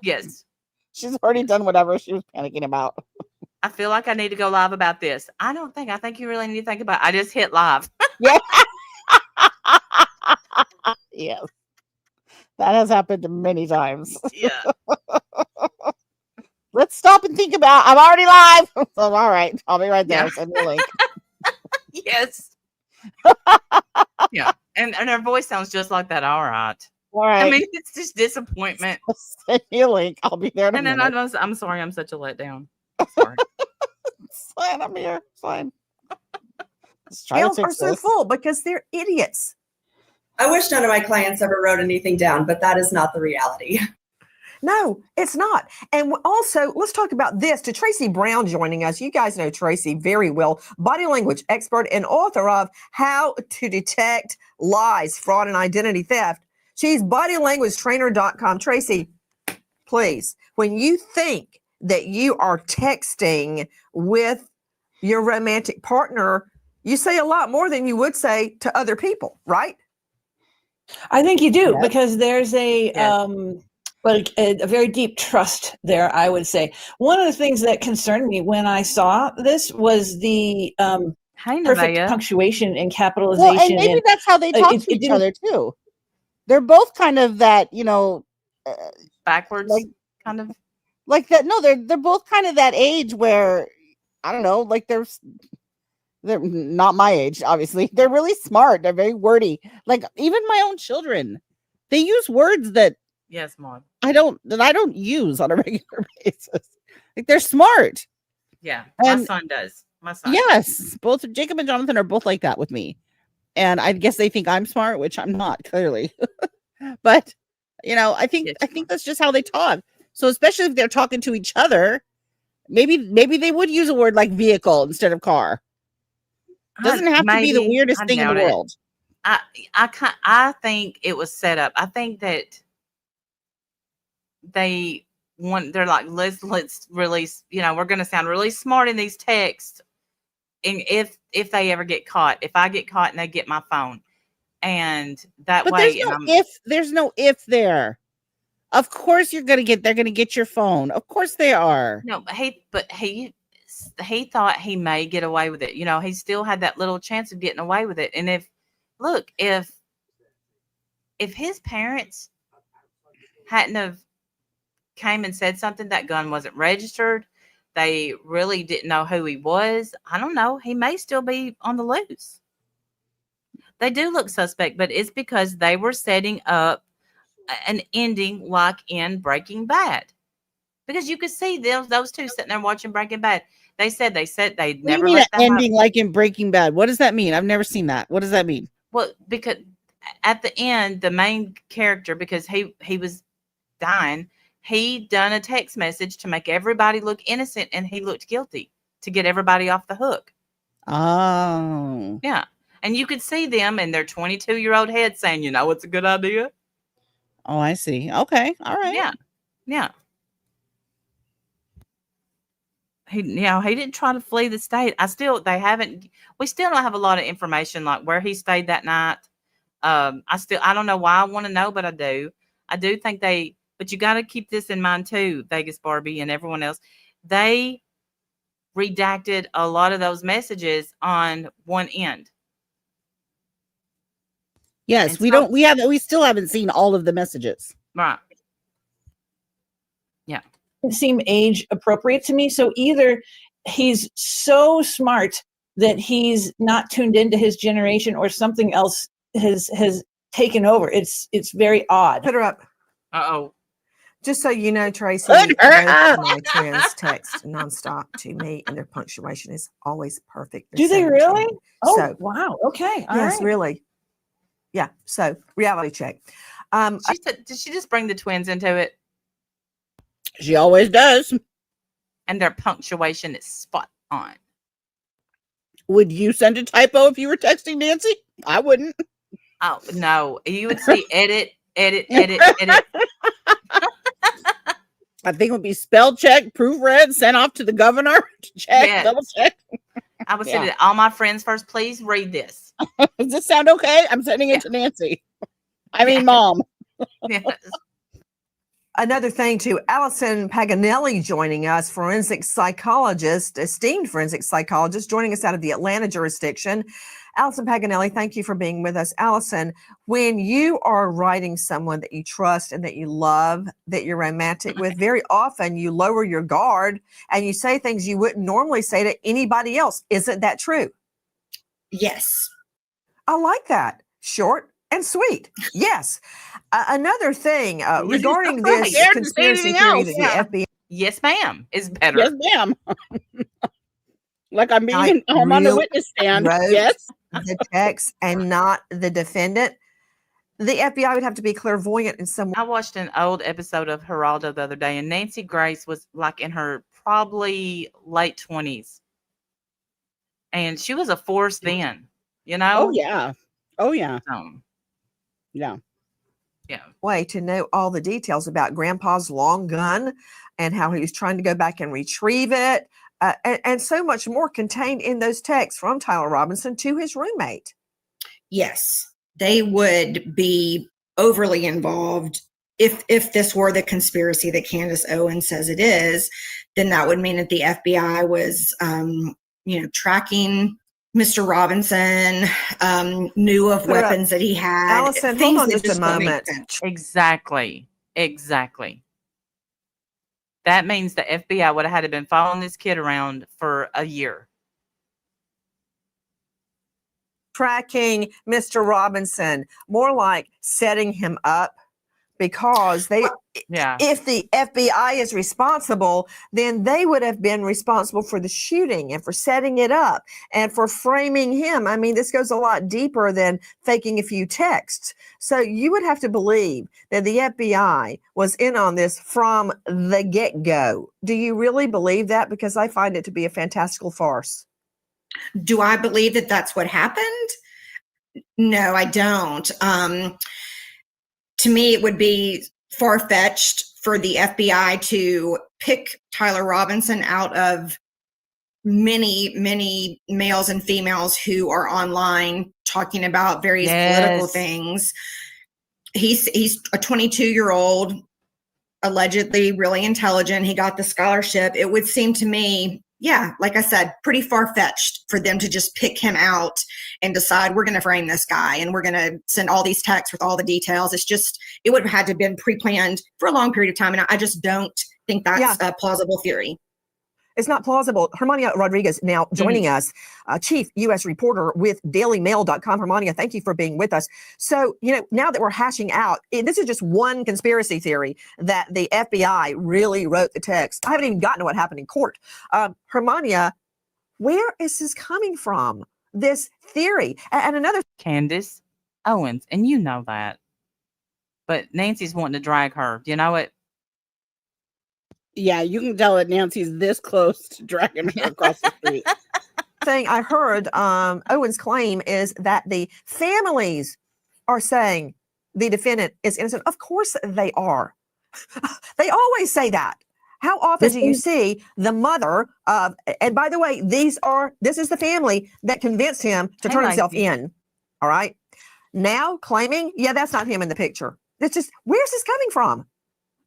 Yes. She's already done whatever she was panicking about. I feel like I need to go live about this. I think you really need to think about it. I just hit live. Yeah. Yes. That has happened many times. Yeah. Let's stop and think about, I'm already live. So, all right. I'll be right there. Yeah. Send me a link. Yes. Yeah. And her voice sounds just like that. All right. All right. I mean, it's just disappointment. Send me a link. I'll be there in a And then minute. I'm sorry. I'm such a letdown. Sorry. It's fine. I'm here. It's fine. Jails are so full because they're idiots. I wish none of my clients ever wrote anything down, but that is not the reality. No, it's not. And also, let's talk about this. To Tracy Brown joining us. You guys know Tracy very well. Body language expert and author of How to Detect Lies, Fraud, and Identity Theft. She's bodylanguagetrainer.com. Tracy, please, when you think that you are texting with your romantic partner, you say a lot more than you would say to other people, right? I think you do, because there's a very deep trust there, I would say. One of the things that concerned me when I saw this was the perfect punctuation and capitalization. Well, and maybe that's how they talk to each other too. they're both kind of that, you know, Backwards, like kind of. like that. No, they're both kind of that age where I don't know, like they're not my age, obviously. They're really smart. They're very wordy. Like even my own children, they use words that Yes, Mom. I don't use on a regular basis. Like they're smart. Yeah, my And son does. My son. yes, both Jacob and Jonathan are both like that with me. And I guess they think I'm smart, which I'm not, clearly. But you know, I think that's just how they talk. So especially if they're talking to each other, maybe they would use a word like vehicle instead of car. Doesn't have to be the weirdest thing in the world. I think it was set up. I think that they're like, let's release, you know, we're going to sound really smart in these texts. And if they ever get caught, if I get caught and they get my phone, and that But way, there's no if there. Of course they're going to get your phone. Of course they are. No, but he thought he may get away with it. You know, he still had that little chance of getting away with it. And if his parents hadn't have came and said something, that gun wasn't registered, they really didn't know who he was, I don't know, he may still be on the loose. They do look suspect, but it's because they were setting up an ending like in Breaking Bad. Because you could see those two sitting there watching Breaking Bad. They said they'd never let that ending like in Breaking Bad. What does that mean? I've never seen that. What does that mean? Well, because at the end, the main character, because he was dying, he done a text message to make everybody look innocent, and he looked guilty to get everybody off the hook. Oh. Yeah. And you could see them in their 22-year-old head saying, you know, it's a good idea. Oh, I see. Okay. All right. Yeah. Yeah. He didn't try to flee the state. we still don't have a lot of information like where he stayed that night. I don't know why I want to know, but I do. I do think but you got to keep this in mind too, Vegas Barbie and everyone else. They redacted a lot of those messages on one end. Yes, we still haven't seen all of the messages. Right. Yeah. Seem age appropriate to me. So either he's so smart that he's not tuned into his generation, or something else has taken over. It's very odd. Put her up. Uh-oh. Just so you know, Tracy, both of my twins text nonstop to me, and their punctuation is always perfect. Do they really? Oh, so, wow. Okay. All yes, right. really. Yeah. So reality check. Did she just bring the twins into it? She always does. And their punctuation is spot on. Would you send a typo if you were texting Nancy? I wouldn't. Oh, no. You would see edit. I think it would be spell check, proofread, sent off to the governor to check, yes. double check. I would say to all my friends first, please read this. Does this sound okay? I'm sending it to Nancy. I mean, Mom. Yes. Another thing too, Allison Paganelli joining us, esteemed forensic psychologist, joining us out of the Atlanta jurisdiction. Allison Paganelli, thank you for being with us. Allison, when you are writing someone that you trust and that you love, that you're romantic with, very often you lower your guard and you say things you wouldn't normally say to anybody else. Isn't that true? Yes. I like that. Short and sweet. Yes. Another thing regarding this conspiracy theory that the FBI. Yes, ma'am. Is better. Yes, ma'am. Like I'm on the witness stand. Yes. The text and not the defendant. The FBI would have to be clairvoyant in some way. I watched an old episode of Geraldo the other day, and Nancy Grace was like in her probably late 20s. And she was a force then, you know? Oh, yeah. Oh, yeah. Yeah. Way to know all the details about Grandpa's long gun and how he was trying to go back and retrieve it, and so much more contained in those texts from Tyler Robinson to his roommate. Yes, they would be overly involved. If this were the conspiracy that Candace Owens says it is, then that would mean that the FBI was, tracking Mr. Robinson knew of Put it up. weapons that he had. Allison, hold things on that just a don't make moment. sense. Exactly. That means the FBI would have had to been following this kid around for a year. Tracking Mr. Robinson, more like setting him up, because if the FBI is responsible, then they would have been responsible for the shooting and for setting it up and for framing him. I mean, this goes a lot deeper than faking a few texts. So you would have to believe that the FBI was in on this from the get-go. Do you really believe that? Because I find it to be a fantastical farce. Do I believe that that's what happened? No, I don't. To me, it would be far-fetched for the FBI to pick Tyler Robinson out of many males and females who are online talking about various political things. He's a 22-year-old, allegedly really intelligent. He got the scholarship. It would seem to me, like I said, pretty far-fetched for them to just pick him out and decide we're going to frame this guy and we're going to send all these texts with all the details. It would have had to have been pre-planned for a long period of time. And I just don't think that's a plausible theory. It's not plausible. Hermania Rodriguez now joining us, chief U.S. reporter with dailymail.com. Hermania, thank you for being with us. So, now that we're hashing out, this is just one conspiracy theory that the FBI really wrote the text. I haven't even gotten to what happened in court. Hermania, where is this coming from? This theory. And another. Candace Owens, and you know that. But Nancy's wanting to drag her. You know it? Yeah, you can tell that Nancy's this close to dragging her across the street. Thing I heard, Owen's claim is that the families are saying the defendant is innocent. Of course they are. They always say that. How often do you see the mother of, and by the way, this is the family that convinced him to turn himself in. All right. Now claiming, that's not him in the picture. It's just, where's this coming from?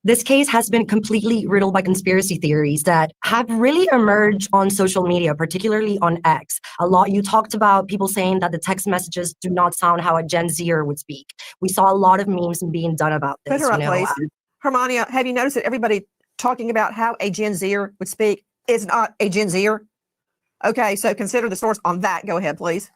This case has been completely riddled by conspiracy theories that have really emerged on social media, particularly on X. You talked about people saying that the text messages do not sound how a Gen Zer would speak. We saw a lot of memes being done about this. Put her up, please. Hermania, have you noticed that everybody talking about how a Gen Zer would speak is not a Gen Zer? Okay, so consider the source on that. Go ahead, please.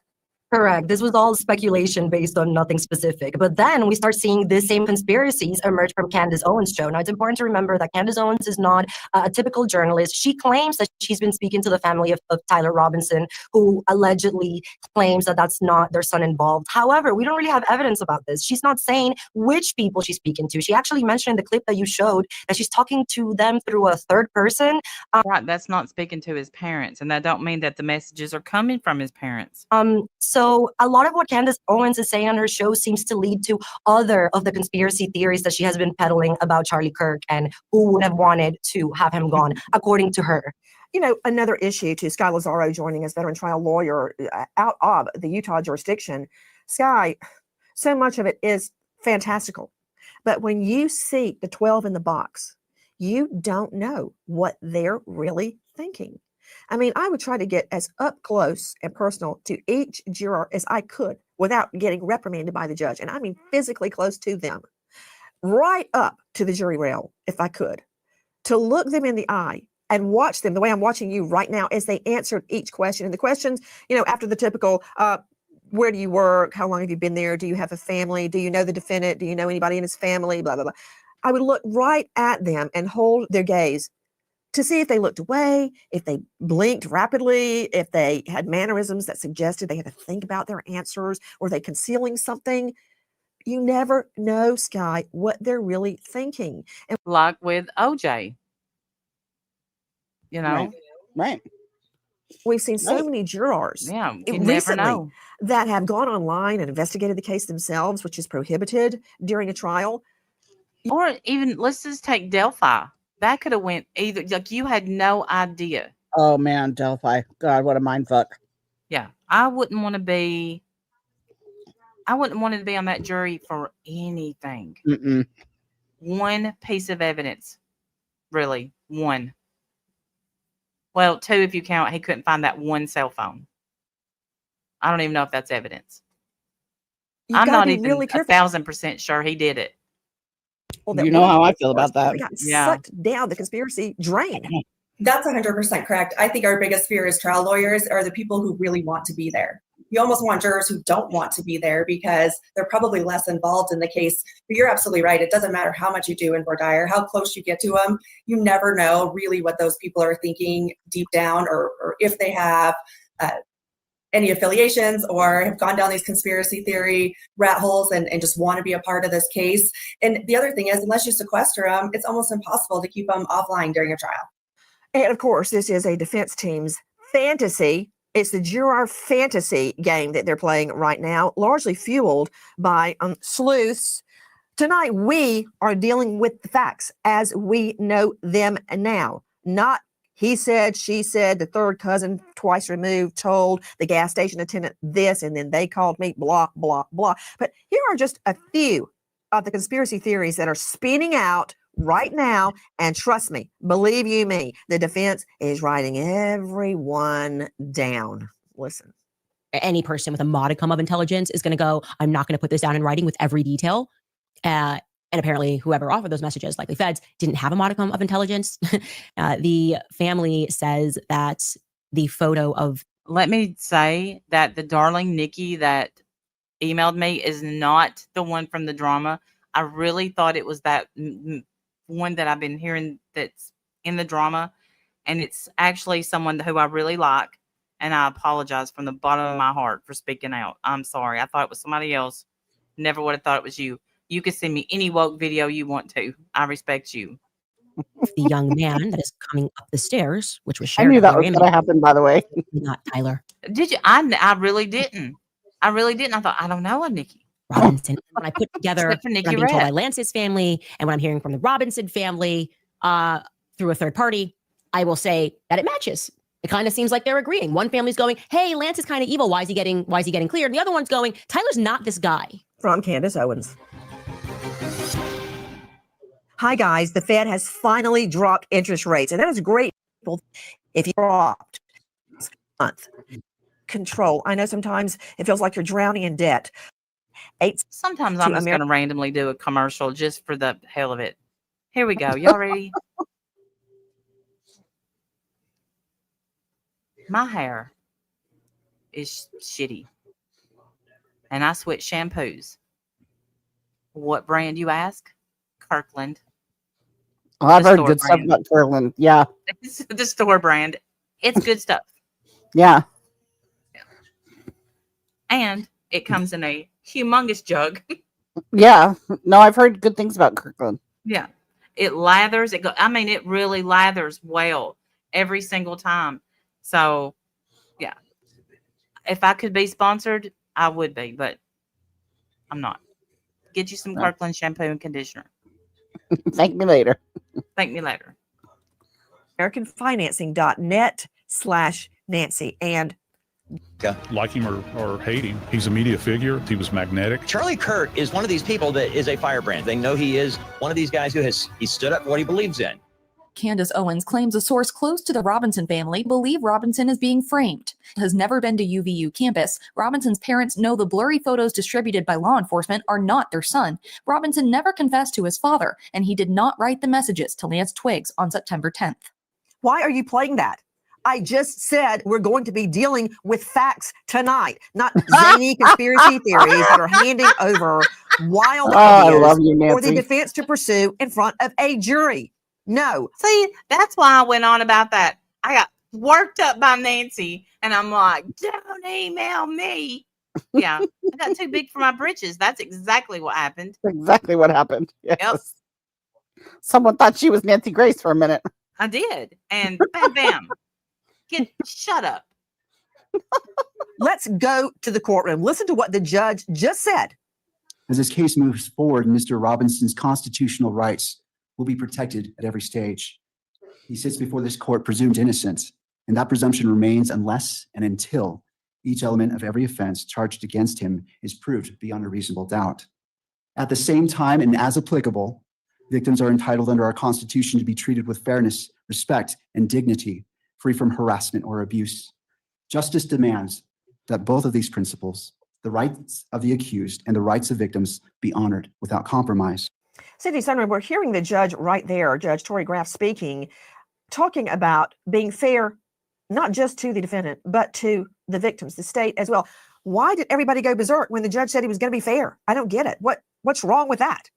Correct. This was all speculation based on nothing specific. But then we start seeing the same conspiracies emerge from Candace Owens' show. Now, it's important to remember that Candace Owens is not a typical journalist. She claims that she's been speaking to the family of Tyler Robinson, who allegedly claims that that's not their son involved. However, we don't really have evidence about this. She's not saying which people she's speaking to. She actually mentioned in the clip that you showed that she's talking to them through a third person. Right, that's not speaking to his parents. And that don't mean that the messages are coming from his parents. So a lot of what Candace Owens is saying on her show seems to lead to other of the conspiracy theories that she has been peddling about Charlie Kirk and who would have wanted to have him gone, according to her. Another issue to Sky Lazaro joining us, veteran trial lawyer out of the Utah jurisdiction. Sky, so much of it is fantastical. But when you see the 12 in the box, you don't know what they're really thinking. I mean, I would try to get as up close and personal to each juror as I could without getting reprimanded by the judge. And I mean physically close to them, right up to the jury rail, if I could, to look them in the eye and watch them the way I'm watching you right now as they answered each question. And the questions, after the typical, where do you work? How long have you been there? Do you have a family? Do you know the defendant? Do you know anybody in his family? Blah, blah, blah. I would look right at them and hold their gaze to see if they looked away, if they blinked rapidly, if they had mannerisms that suggested they had to think about their answers, or they concealing something. You never know, Sky, what they're really thinking. And like with OJ, Right. We've seen so many jurors you recently never know. that have gone online and investigated the case themselves, which is prohibited during a trial. Or even, let's just take Delphi. That could have went either, like you had no idea. Oh man, Delphi. God, what a mind fuck. Yeah. I wouldn't want to be on that jury for anything. Mm-mm. One piece of evidence. Really. One. Well, two if you count he couldn't find that one cell phone. I don't even know if that's evidence. You've I'm gotta not be even really careful. 1,000% sure he did it. Well, that You know one how I feel horse about that. really got Yeah. sucked down the conspiracy drain. That's 100% correct. I think our biggest fear as trial lawyers are the people who really want to be there. You almost want jurors who don't want to be there because they're probably less involved in the case. But you're absolutely right. It doesn't matter how much you do in voir dire, how close you get to them. You never know really what those people are thinking deep down, or if they have any affiliations or have gone down these conspiracy theory rat holes and just want to be a part of this case. And the other thing is, unless you sequester them, it's almost impossible to keep them offline during a trial. And of course, this is a defense team's fantasy. It's the juror fantasy game that they're playing right now, largely fueled by sleuths. Tonight, we are dealing with the facts as we know them now, not he said, she said, the third cousin twice removed told the gas station attendant this, and then they called me, blah, blah, blah. But here are just a few of the conspiracy theories that are spinning out right now. And trust me, believe you me, the defense is writing everyone down. Listen. Any person with a modicum of intelligence is going to go, I'm not going to put this down in writing with every detail. And apparently whoever offered those messages, likely feds, didn't have a modicum of intelligence. The family says that the photo of... Let me say that the darling Nikki that emailed me is not the one from the drama. I really thought it was that one that I've been hearing that's in the drama. And it's actually someone who I really like. And I apologize from the bottom of my heart for speaking out. I'm sorry. I thought it was somebody else. Never would have thought it was you. You can send me any woke video you want to. I respect you. The young man that is coming up the stairs, which was shared. I knew that was going to happen, by the way. Not Tyler. Did you? I really didn't. I really didn't. I thought, I don't know a Nikki Robinson. When I put together Except for what Nikki I'm being told by Red. Lance's family and what I'm hearing from the Robinson family through a third party, I will say that it matches. It kind of seems like they're agreeing. One family's going, hey, Lance is kind of evil. Why is he getting cleared? And the other one's going, Tyler's not this guy. From Candace Owens. Hi, guys. The Fed has finally dropped interest rates, and that is great. If you dropped month control, I know sometimes it feels like you're drowning in debt. Sometimes I'm just going to randomly do a commercial just for the hell of it. Here we go. Y'all ready? My hair is shitty, and I switch shampoos. What brand, you ask? Kirkland. Oh, I've heard good stuff about Kirkland. Yeah. It's the store brand. It's good stuff. Yeah. And it comes in a humongous jug. Yeah. No, I've heard good things about Kirkland. Yeah. It lathers. It really lathers well every single time. So, yeah. If I could be sponsored, I would be, but I'm not. Get you some Kirkland shampoo and conditioner. Thank me later. Thank me later. AmericanFinancing.net/Nancy. And like him or hate him, he's a media figure. He was magnetic. Charlie Kirk is one of these people that is a firebrand. They know he is one of these guys who he stood up for what he believes in. Candace Owens claims a source close to the Robinson family believe Robinson is being framed. Has never been to UVU campus, Robinson's parents know the blurry photos distributed by law enforcement are not their son. Robinson never confessed to his father, and he did not write the messages to Lance Twiggs on September 10th. Why are you playing that? I just said we're going to be dealing with facts tonight, not zany conspiracy theories that are handing over wild ideas for the defense to pursue in front of a jury. No. See, that's why I went on about that. I got worked up by Nancy, and I'm like, don't email me. Yeah, I got too big for my britches. That's exactly what happened. Exactly what happened. Yes. Yep. Someone thought she was Nancy Grace for a minute. I did. And bam, bam. Shut up. Let's go to the courtroom. Listen to what the judge just said. As this case moves forward, Mr. Robinson's constitutional rights will be protected at every stage. He sits before this court presumed innocent, and that presumption remains unless and until each element of every offense charged against him is proved beyond a reasonable doubt. At the same time, and as applicable, victims are entitled under our Constitution to be treated with fairness, respect, and dignity, free from harassment or abuse. Justice demands that both of these principles, the rights of the accused and the rights of victims, be honored without compromise. Cindy Sunderland, we're hearing the judge right there, Judge Tori Graff speaking, talking about being fair, not just to the defendant, but to the victims, the state as well. Why did everybody go berserk when the judge said he was going to be fair? I don't get it. What's wrong with that?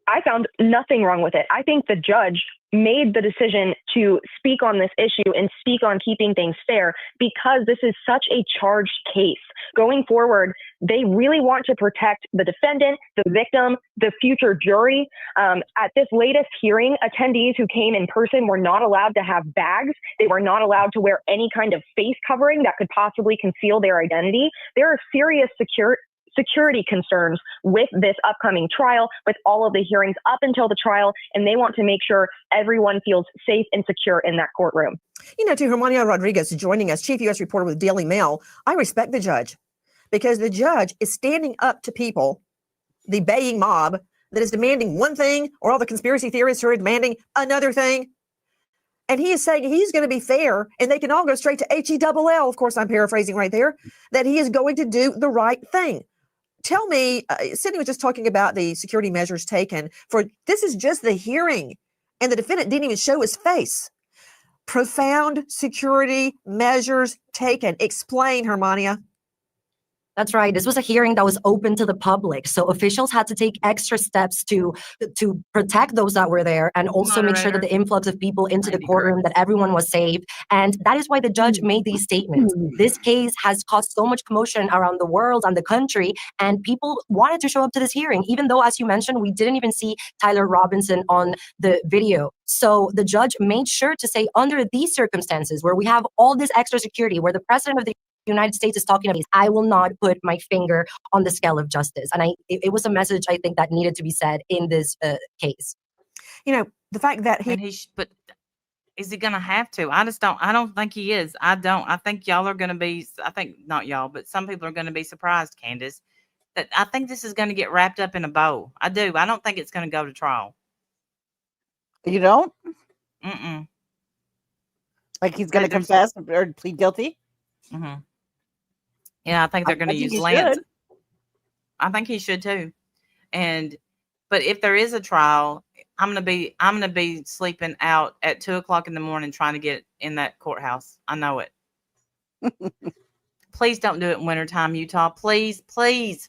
I found nothing wrong with it. I think the judge made the decision to speak on this issue and speak on keeping things fair because this is such a charged case. Going forward, they really want to protect the defendant, the victim, the future jury. At this latest hearing, attendees who came in person were not allowed to have bags. They were not allowed to wear any kind of face covering that could possibly conceal their identity. There are serious security concerns with this upcoming trial, with all of the hearings up until the trial, and they want to make sure everyone feels safe and secure in that courtroom. You know, to Hermania Rodriguez joining us, chief U.S. reporter with Daily Mail, I respect the judge because the judge is standing up to people, the baying mob that is demanding one thing, or all the conspiracy theorists who are demanding another thing. And he is saying he's going to be fair, and they can all go straight to H-E-double-L. Of course, I'm paraphrasing right there, that he is going to do the right thing. Tell me, Sydney was just talking about the security measures taken for, this is just the hearing, and the defendant didn't even show his face. Profound security measures taken. Explain, Hermania. That's right. This was a hearing that was open to the public. So officials had to take extra steps to protect those that were there and also make sure that the influx of people into the courtroom, that everyone was safe. And that is why the judge made these statements. This case has caused so much commotion around the world and the country, and people wanted to show up to this hearing, even though, as you mentioned, we didn't even see Tyler Robinson on the video. So the judge made sure to say, under these circumstances where we have all this extra security, where the president of the United States is talking about, I will not put my finger on the scale of justice. And it was a message, I think, that needed to be said in this case. You know, the fact that but is he going to have to? I don't think he is. I think y'all are going to be, I think not y'all, but some people are going to be surprised, Candace, that I think this is going to get wrapped up in a bow. I do. I don't think it's going to go to trial. You don't? Mm-mm. Like he's going to confess or plead guilty? Mm-hmm. Yeah, I think they're going to use Lance. I think he should too. But if there is a trial, I'm gonna be sleeping out at 2:00 in the morning trying to get in that courthouse. I know it. Please don't do it in wintertime, Utah. Please, please.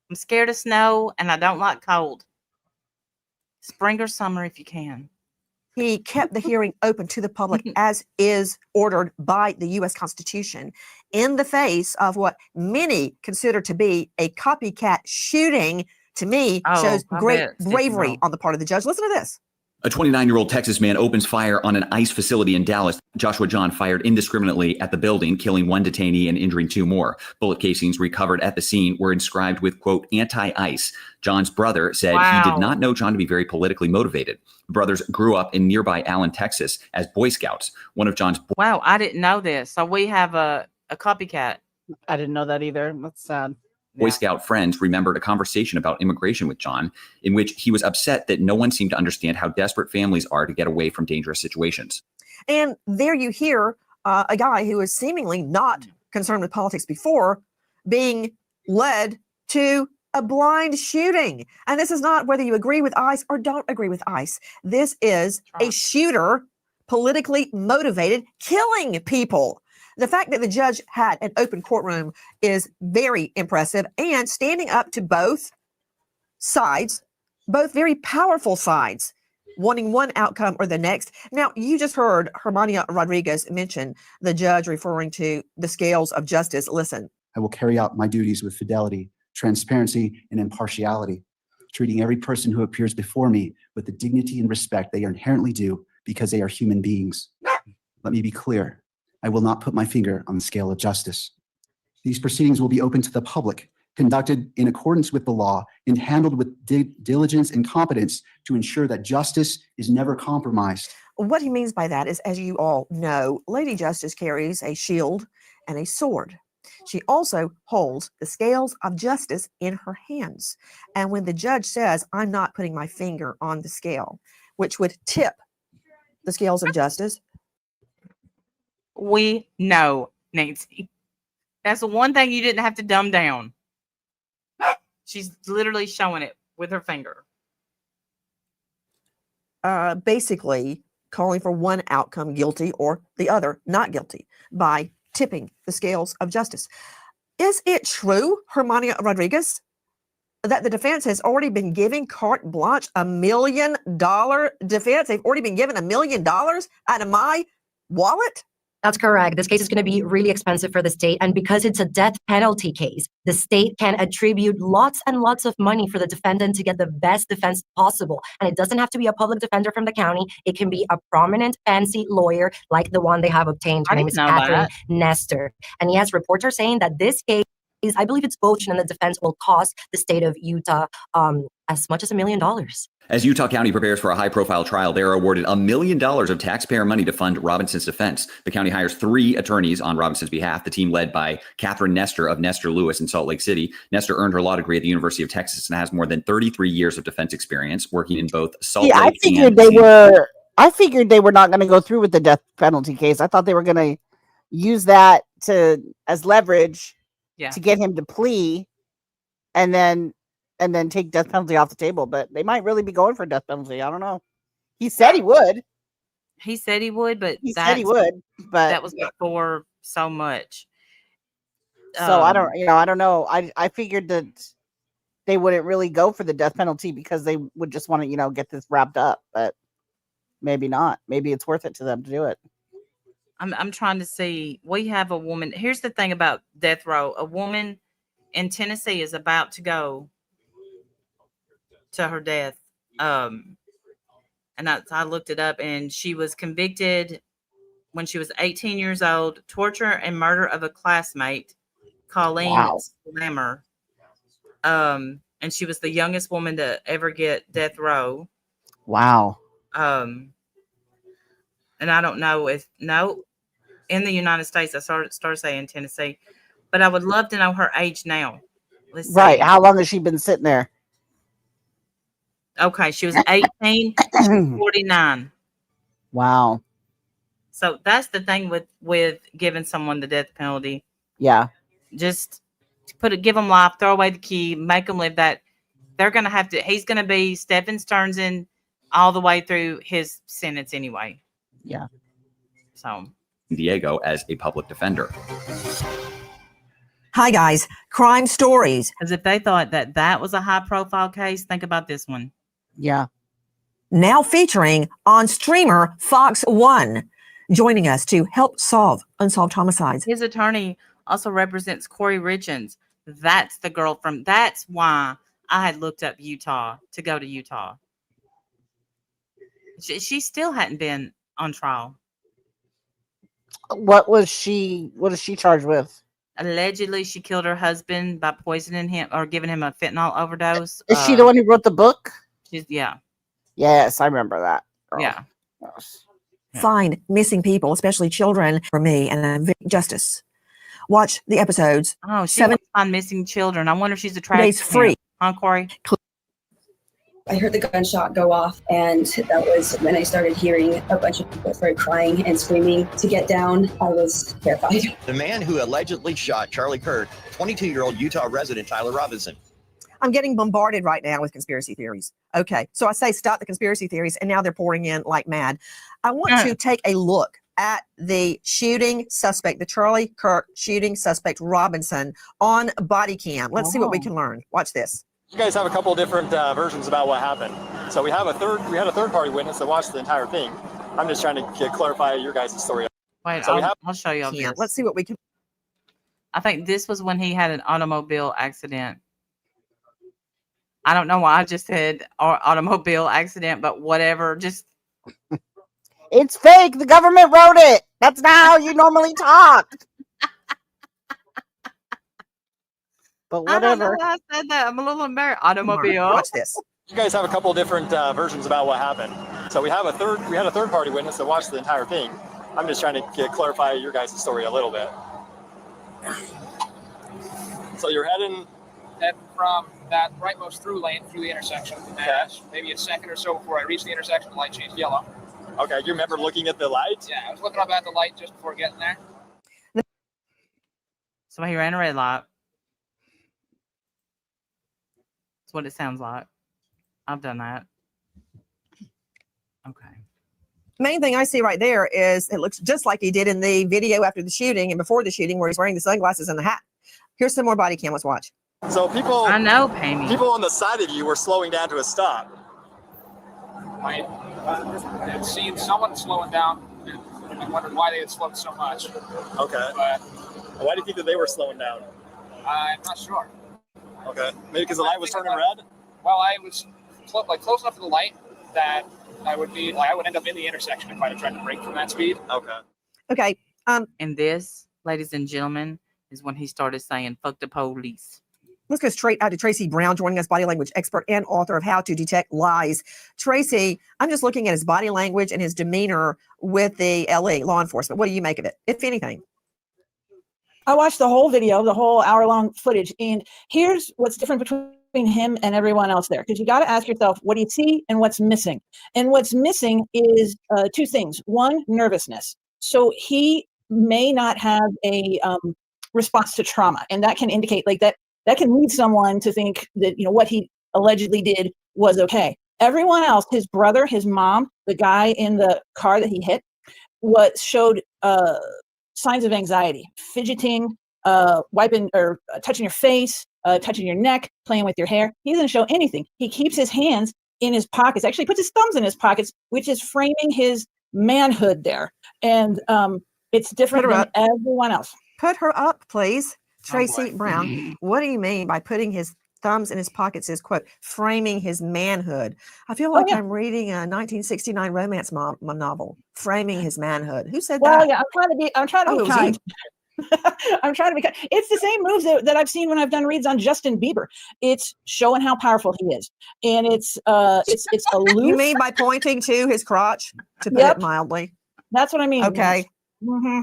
I'm scared of snow and I don't like cold. Spring or summer if you can. He kept the hearing open to the public as is ordered by the U.S. Constitution in the face of what many consider to be a copycat shooting. To me, shows great bravery on the part of the judge. Listen to this. A 29-year-old Texas man opens fire on an ICE facility in Dallas. Joshua John fired indiscriminately at the building, killing one detainee and injuring two more. Bullet casings recovered at the scene were inscribed with, quote, anti-ICE. John's brother said he did not know John to be very politically motivated. The brothers grew up in nearby Allen, Texas as Boy Scouts. One of John's... Wow, I didn't know this. So we have a copycat. I didn't know that either. That's sad. Boy Scout friends remembered a conversation about immigration with John, in which he was upset that no one seemed to understand how desperate families are to get away from dangerous situations. And there you hear a guy who is seemingly not concerned with politics before being led to a blind shooting. And this is not whether you agree with ICE or don't agree with ICE. This is a shooter, politically motivated, killing people. The fact that the judge had an open courtroom is very impressive, and standing up to both sides, both very powerful sides, wanting one outcome or the next. Now, you just heard Hermania Rodriguez mention the judge referring to the scales of justice. Listen. I will carry out my duties with fidelity, transparency, and impartiality, treating every person who appears before me with the dignity and respect they are inherently due because they are human beings. Let me be clear. I will not put my finger on the scale of justice. These proceedings will be open to the public, conducted in accordance with the law, and handled with diligence and competence to ensure that justice is never compromised. What he means by that is, as you all know, Lady Justice carries a shield and a sword. She also holds the scales of justice in her hands. And when the judge says, I'm not putting my finger on the scale, which would tip the scales of justice, we know, Nancy. That's the one thing you didn't have to dumb down. She's literally showing it with her finger. Basically calling for one outcome, guilty, or the other not guilty, by tipping the scales of justice. Is it true, Hermania Rodriguez, that the defense has already been giving carte blanche $1 million defense? They've already been given $1 million out of my wallet? That's correct. This case is going to be really expensive for the state. And because it's a death penalty case, the state can attribute lots and lots of money for the defendant to get the best defense possible. And it doesn't have to be a public defender from the county. It can be a prominent, fancy lawyer like the one they have obtained. Her name is Catherine Nestor. And yes, reports are saying that this case, I believe it's both, and the defense will cost the state of Utah as much as $1 million. As Utah County prepares for a high-profile trial, they are awarded $1 million of taxpayer money to fund Robinson's defense. The county hires 3 attorneys on Robinson's behalf, the team led by Catherine Nestor of Nestor Lewis in Salt Lake City. Nestor earned her law degree at the University of Texas and has more than 33 years of defense experience working in both Salt Lake I figured they were not going to go through with the death penalty case. I thought they were going to use that as leverage to get him to plea and then take death penalty off the table. But they might really be going for death penalty. I don't know. He said he would. He said he would, but that was before so much. So I don't know. I figured that they wouldn't really go for the death penalty because they would just want to, get this wrapped up, but maybe not. Maybe it's worth it to them to do it. I'm trying to see. We have a woman. Here's the thing about death row. A woman in Tennessee is about to go to her death. And I looked it up, and she was convicted when she was 18 years old, torture and murder of a classmate, Colleen Slammer. And she was the youngest woman to ever get death row. Wow. And I don't know in the United States, I started saying Tennessee, but I would love to know her age now. Let's see. Right. How long has she been sitting there? Okay, she was 18, she's 49. Wow. So that's the thing with giving someone the death penalty. Yeah. Just give them life, throw away the key, make them live that. They're going to have to, he's going to be Stephen Stearns all the way through his sentence anyway. Yeah. So. Diego as a public defender. Hi, guys. Crime stories. As if they thought that was a high profile case, think about this one. Yeah. Now featuring on streamer Fox 1, joining us to help solve unsolved homicides. His attorney also represents Corey Richens. That's the girl that's why I had looked up Utah to go to Utah. She still hadn't been on trial. What is she charged with? Allegedly, she killed her husband by poisoning him or giving him a fentanyl overdose. Is she the one who wrote the book? Yeah. Yes, I remember that. Girl. Yeah. Yes. Find missing people, especially children, for me and justice. Watch the episodes. Oh, she wants to find missing children. I wonder if she's a trash. Days free. Huh, Corey? I heard the gunshot go off, and that was when I started hearing a bunch of people start crying and screaming to get down. I was terrified. The man who allegedly shot Charlie Kirk, 22-year-old Utah resident Tyler Robinson. I'm getting bombarded right now with conspiracy theories. Okay, so I say stop the conspiracy theories, and now they're pouring in like mad. I want to take a look at the shooting suspect, the Charlie Kirk shooting suspect Robinson on body cam. Let's see what we can learn. Watch this. You guys have a couple of different versions about what happened. So we had a third party witness that watched the entire thing. I'm just trying to clarify your guys' story. Wait, so I'll show you. Yeah, let's see what we can. I think this was when he had an automobile accident. I don't know why I just said automobile accident, but whatever. Just it's fake. The government wrote it. That's not how you normally talk. But whatever. I don't know why I said that. I'm a little embarrassed. Automobile. Watch this. You guys have a couple of different versions about what happened. So we had a third party witness that watched the entire thing. I'm just trying to clarify your guys' story a little bit. So you're heading from that rightmost through lane through the intersection. Maybe a second or so before I reached the intersection, the light changed yellow. Okay, you remember looking at the lights? Yeah, I was looking up at the light just before getting there. So he ran a red light. That's what it sounds like. I've done that. Okay. Main thing I see right there is it looks just like he did in the video after the shooting and before the shooting, where he's wearing the sunglasses and the hat. Here's some more body cam. Let's watch. So people, I know, Pammy. People on the side of you were slowing down to a stop. I'd seen someone slowing down and wondered why they had slowed so much. Okay. But why do you think that they were slowing down? I'm not sure. Okay. Maybe because the light was turning red? Well, I was close enough to the light that I would end up in the intersection if I had tried to brake from that speed. Okay. Okay. And this, ladies and gentlemen, is when he started saying, fuck the police. Let's go straight out to Tracy Brown, joining us, body language expert and author of How to Detect Lies. Tracy, I'm just looking at his body language and his demeanor with the LE, law enforcement. What do you make of it, if anything? I watched the whole video, the whole hour-long footage, and here's what's different between him and everyone else there. Because you got to ask yourself, what do you see and what's missing? And what's missing is two things. One, nervousness. So he may not have a response to trauma, and that can indicate like that can lead someone to think that, you know, what he allegedly did was okay. Everyone else, his brother, his mom, the guy in the car that he hit, showed signs of anxiety, fidgeting, wiping or touching your face, touching your neck, playing with your hair. He doesn't show anything. He keeps his hands in his pockets, actually puts his thumbs in his pockets, which is framing his manhood there. And it's different than everyone else. Put her up, please. Tracy Brown, what do you mean by putting his thumbs in his pockets is, quote, framing his manhood? I feel like I'm reading a 1969 romance novel, Framing His Manhood. Who said that? Well, yeah, I'm trying to be kind. I'm trying to be kind. It's the same moves that I've seen when I've done reads on Justin Bieber. It's showing how powerful he is. And it's aloof. You mean by pointing to his crotch, to put it mildly? That's what I mean. Okay. Mm-hmm.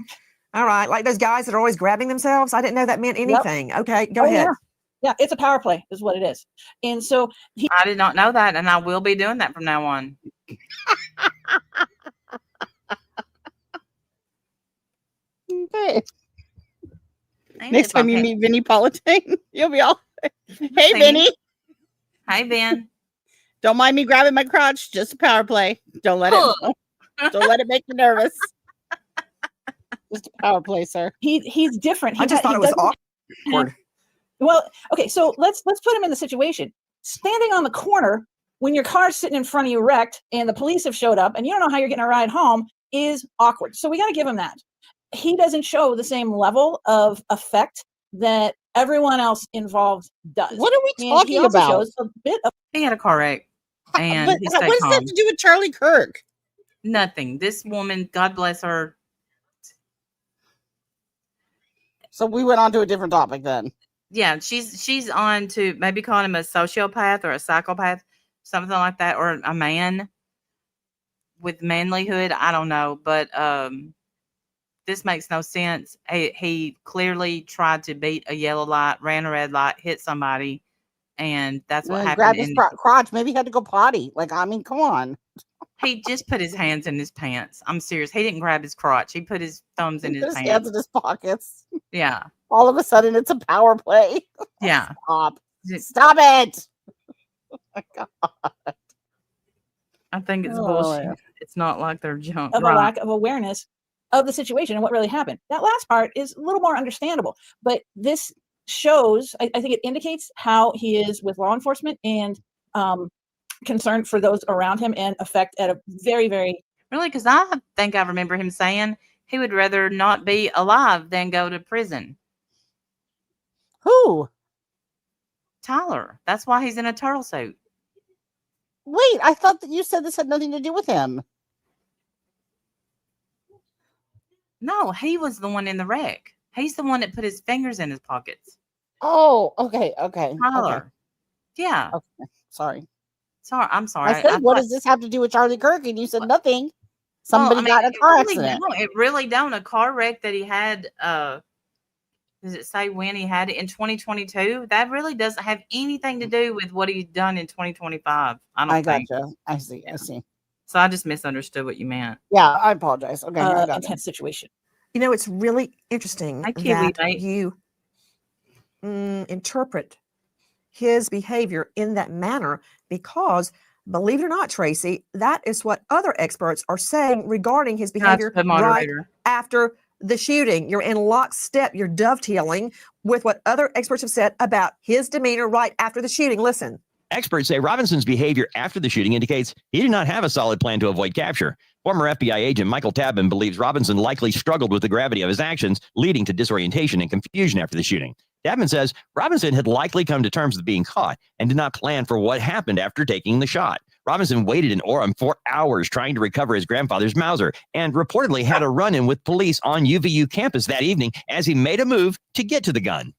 All right. Like those guys that are always grabbing themselves. I didn't know that meant anything. Okay, go ahead. Yeah, it's a power play is what it is. And so I did not know that, and I will be doing that from now on. Okay. Next time you meet Vinny Politain, you'll be all, hey, Vinny. Hi, Ben. Don't mind me grabbing my crotch. Just a power play. Don't let it make you nervous. Just a power play, sir. He's different. I just thought it was awkward. Well, okay, so let's put him in the situation. Standing on the corner when your car's sitting in front of you wrecked and the police have showed up and you don't know how you're getting a ride home is awkward. So we got to give him that. He doesn't show the same level of effect that everyone else involved does. What are we And he talking also about? shows a bit of He had a car wreck. And But he what stayed does that have calm. to do with Charlie Kirk? Nothing. This woman, God bless her. So we went on to a different topic then. Yeah, she's on to maybe calling him a sociopath or a psychopath, something like that, or a man with manlyhood. I don't know, but this makes no sense. He clearly tried to beat a yellow light, ran a red light, hit somebody, and that's what happened. Grabbed his crotch. Maybe he had to go potty. Like, I mean, come on. He just put his hands in his pants. I'm serious. He didn't grab his crotch. He put his thumbs in his His pants. hands in his pockets. Yeah. All of a sudden, it's a power play. Yeah. Stop it. Oh my God. I think it's Oh, bullshit. yeah. It's not like they're junk. of a lack of awareness of the situation and what really happened. That last part is a little more understandable, but this shows, I think it indicates how he is with law enforcement and concern for those around him and affect at a very, very... Really? Because I think I remember him saying he would rather not be alive than go to prison. Who? Tyler. That's why he's in a turtle suit. Wait, I thought that you said this had nothing to do with him. No, he was the one in the wreck. He's the one that put his fingers in his pockets. Oh, okay. Tyler. Yeah. Okay. Sorry. I'm sorry. I said, what does this have to do with Charlie Kirk? And you said nothing. Somebody got in a car accident. It really don't. A car wreck that he had, does it say when he had it? In 2022? That really doesn't have anything to do with what he's done in 2025. I think. Gotcha. I see. So I just misunderstood what you meant. Yeah, I apologize. Okay. intense situation. You know, it's really interesting Hi, Kiwi, that mate. you interpret his behavior in that manner because, believe it or not, Tracy, that is what other experts are saying regarding his behavior the right moderator. after the shooting. You're in lockstep. You're dovetailing with what other experts have said about his demeanor right after the shooting. Listen. Experts say Robinson's behavior after the shooting indicates he did not have a solid plan to avoid capture. Former FBI agent Michael Tabman believes Robinson likely struggled with the gravity of his actions, leading to disorientation and confusion after the shooting. Tabman says Robinson had likely come to terms with being caught and did not plan for what happened after taking the shot. Robinson waited in Orem for hours trying to recover his grandfather's Mauser and reportedly had a run-in with police on UVU campus that evening as he made a move to get to the gun.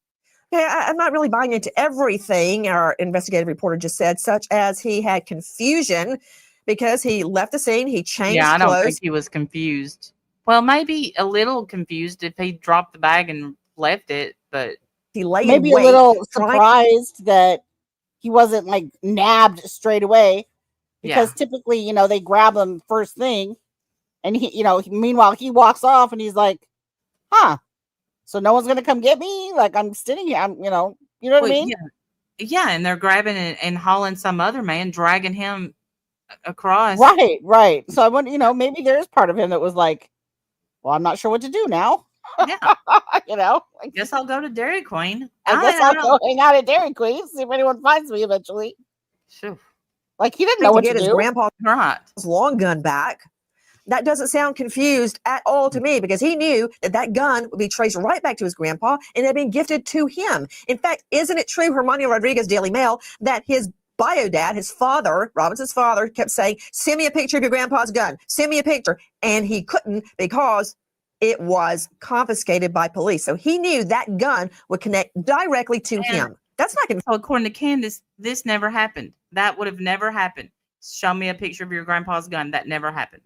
Yeah, I'm not really buying into everything our investigative reporter just said, such as he had confusion because he left the scene, he changed Yeah, I don't clothes. think he was confused. Well, maybe a little confused if he dropped the bag and left it, but he lay maybe a little surprised that he wasn't like nabbed straight away, because typically, you know, they grab him first thing, and he, you know, meanwhile he walks off and he's like, "Huh, so no one's gonna come get me? Like I'm sitting here, you know what I mean?" Yeah, and they're grabbing and hauling some other man, dragging him across. Right. So I wonder, you know, maybe there is part of him that was like, "Well, I'm not sure what to do now." Yeah, you know, I guess I'll go to Dairy Queen. I guess I'll go hang out at Dairy Queen, see if anyone finds me eventually. Sure. Like he didn't know what to his do. grandpa's right. long gun back. That doesn't sound confused at all to me, because he knew that that gun would be traced right back to his grandpa and had been gifted to him. In fact, isn't it true, Hermano Rodriguez, Daily Mail, that his bio dad, his father, Robinson's father, kept saying, "Send me a picture of your grandpa's gun. Send me a picture." And he couldn't because it was confiscated by police. So he knew that gun would connect directly to him. That's not confused. So according to Candace, this never happened. That would have never happened. Show me a picture of your grandpa's gun. That never happened.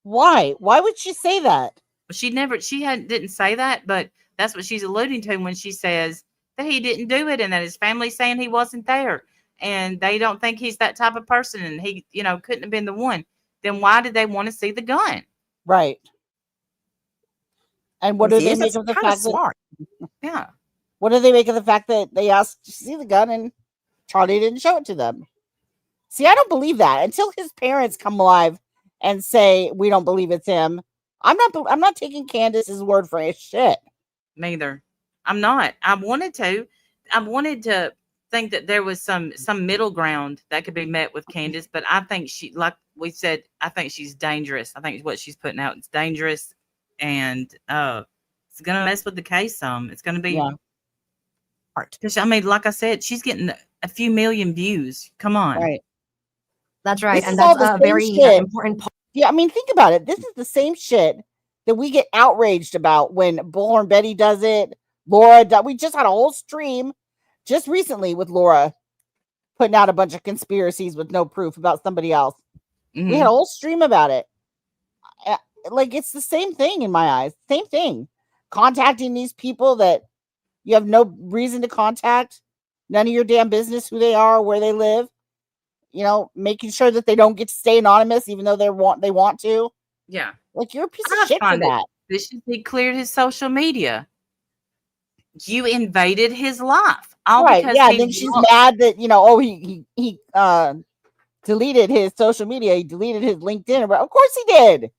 Why? Why would she say that? She didn't say that, but that's what she's alluding to when she says that he didn't do it and that his family's saying he wasn't there and they don't think he's that type of person and he, you know, couldn't have been the one. Then why did they want to see the gun? Right. And what do they make of the fact smart. Yeah. What do they make of the fact that they asked to see the gun and Charlie didn't show it to them? See, I don't believe that until his parents come alive and say we don't believe it's him. I'm not taking Candace's word for his shit. Neither. I'm not. I wanted to think that there was some middle ground that could be met with Candace, but I think she, like we said, I think she's dangerous. I think what she's putting out is dangerous, and it's gonna mess with the case some. It's gonna be hard. Because I mean, like I said, she's getting a few million views. Come on. Right. That's right. This And is all that's the a same very shit. important part. Yeah, I mean, think about it. This is the same shit that we get outraged about when Bullhorn Betty does it. Laura, we just had a whole stream just recently with Laura putting out a bunch of conspiracies with no proof about somebody else. Mm-hmm. We had a whole stream about it. Like, it's the same thing in my eyes. Same thing. Contacting these people that you have no reason to contact. None of your damn business who they are, where they live. You know, making sure that they don't get to stay anonymous, even though they want to. Yeah. Like, you're a piece of shit for that. He cleared his social media. You invaded his life. Right. Yeah. Then she's mad that, you know, he deleted his social media. He deleted his LinkedIn. Of course he did.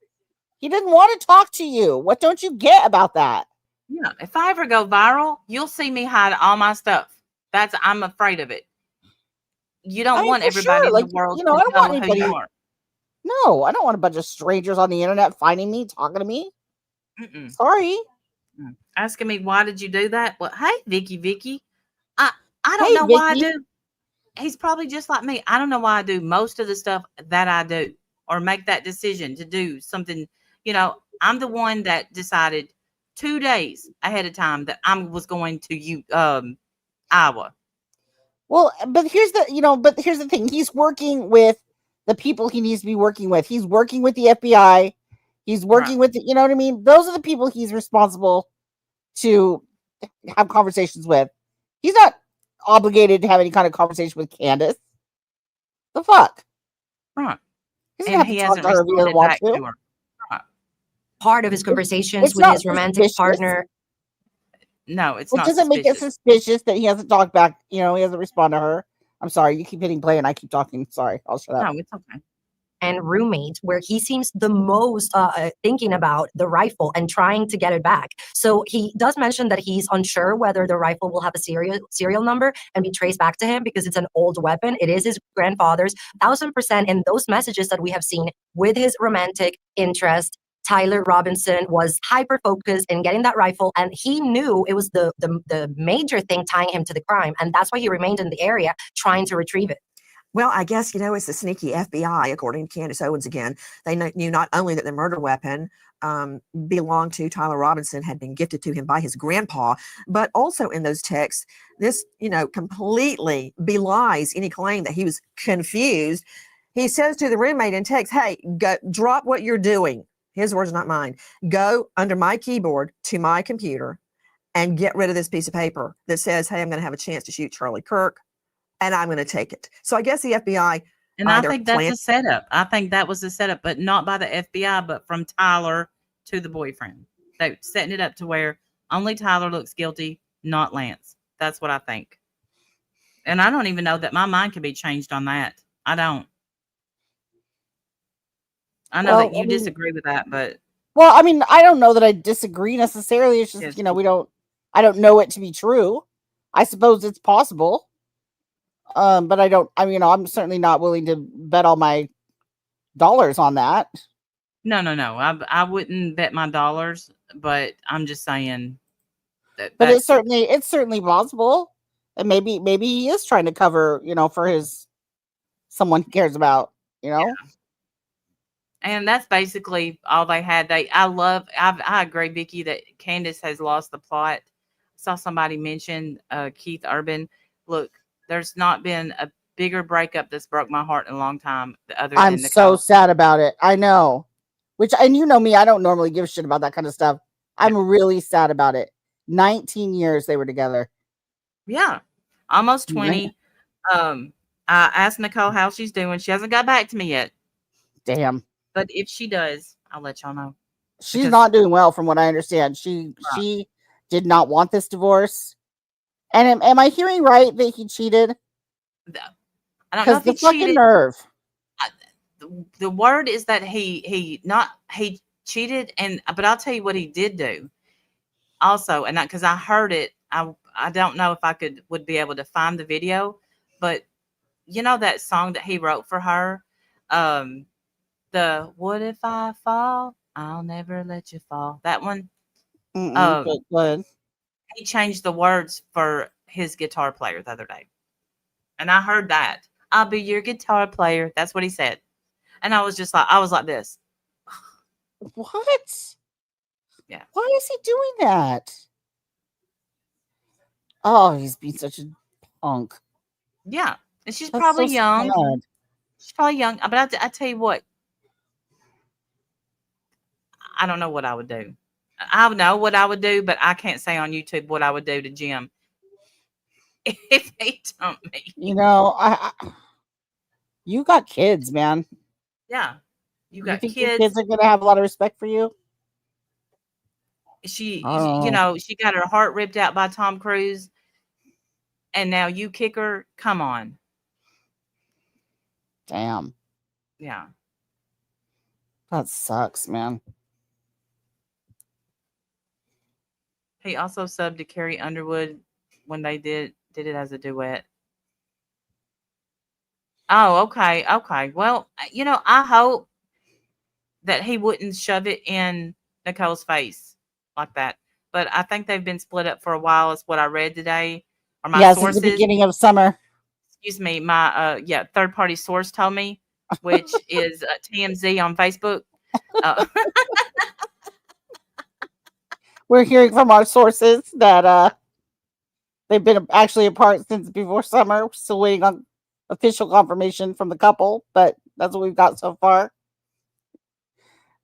He didn't want to talk to you. What don't you get about that? Yeah. If I ever go viral, you'll see me hide all my stuff. I'm afraid of it. You don't want everybody in the world to know who you are. No, I don't want a bunch of strangers on the internet finding me, talking to me. Sorry. Asking me, why did you do that? Well, hey, Vicky. I don't know why I do. He's probably just like me. I don't know why I do most of the stuff that I do or make that decision to do something. You know, I'm the one that decided 2 days ahead of time that I was going to Iowa. Well, but here's the thing. He's working with the people he needs to be working with. He's working with the FBI. He's working with you know what I mean? Those are the people he's responsible to have conversations with. He's not obligated to have any kind of conversation with Candace. The fuck? Right. He doesn't have to talk to her if he doesn't want to. Part of his conversations with his romantic partner. No, it's It not doesn't make it suspicious. suspicious that he hasn't talked back. He hasn't responded to her. I'm sorry. You keep hitting play and I keep talking. Sorry. I'll shut up. No, it's okay. And roommate, where he seems the most thinking about the rifle and trying to get it back. So he does mention that he's unsure whether the rifle will have a serial number and be traced back to him because it's an old weapon. It is his grandfather's, 1000%. And those messages that we have seen with his romantic interest, Tyler Robinson was hyper focused in getting that rifle, and he knew it was the major thing tying him to the crime, and that's why he remained in the area trying to retrieve it. Well, I guess, it's the sneaky FBI, according to Candace Owens again. They knew not only that the murder weapon belonged to Tyler Robinson, had been gifted to him by his grandpa, but also in those texts, this, completely belies any claim that he was confused. He says to the roommate in text, hey, go, drop what you're doing. His words, not mine. Go under my keyboard to my computer and get rid of this piece of paper that says, hey, I'm going to have a chance to shoot Charlie Kirk, and I'm going to take it. So I guess the FBI. And I think that's a setup. I think that was a setup, but not by the FBI, but from Tyler to the boyfriend. They setting it up to where only Tyler looks guilty, not Lance. That's what I think. And I don't even know that my mind can be changed on that. I don't. I know that you disagree with that, but. Well, I mean, I don't know that I disagree necessarily. It's just, I don't know it to be true. I suppose it's possible. But I'm certainly not willing to bet all my dollars on that. No. I wouldn't bet my dollars, but I'm just saying but it's certainly possible. And maybe he is trying to cover, for his someone he cares about, Yeah. And that's basically all they had. I agree, Vicky, that Candace has lost the plot. I saw somebody mention Keith Urban. Look, there's not been a bigger breakup that's broke my heart in a long time. I'm so sad about it. I know. And you know me, I don't normally give a shit about that kind of stuff. I'm really sad about it. 19 years they were together. Yeah. Almost 20. I asked Nicole how she's doing. She hasn't got back to me yet. Damn. But if she does, I'll let y'all know. She's not doing well from what I understand. She did not want this divorce. And am I hearing right that he cheated? I don't know if he fucking cheated. Nerve. The word is that he cheated, but I'll tell you what he did do. Also, and because I heard it, I don't know if I would be able to find the video, but that song that he wrote for her, the "What If I Fall? I'll Never Let You Fall." That one. He changed the words for his guitar player the other day, and I heard that. I'll be your guitar player. That's what he said, and I was like this. What? Yeah. Why is he doing that? Oh, he's being such a punk. Yeah, and she's That's probably so young. sad. She's probably young, but I tell you what, I don't know what I would do. I know what I would do, but I can't say on YouTube what I would do to Jim if he dumped me. You got kids, man. Yeah, you got think kids. Your kids are gonna have a lot of respect for you. She got her heart ripped out by Tom Cruise, and now you kick her. Come on. Damn. Yeah. That sucks, man. He also subbed to Carrie Underwood when they did it as a duet. Oh, okay. Okay. Well, I hope that he wouldn't shove it in Nicole's face like that. But I think they've been split up for a while, is what I read today. Or my sources. Since the beginning of summer. Excuse me, my third party source told me, which is TMZ on Facebook. We're hearing from our sources that they've been actually apart since before summer. We're still waiting on official confirmation from the couple, but that's what we've got so far.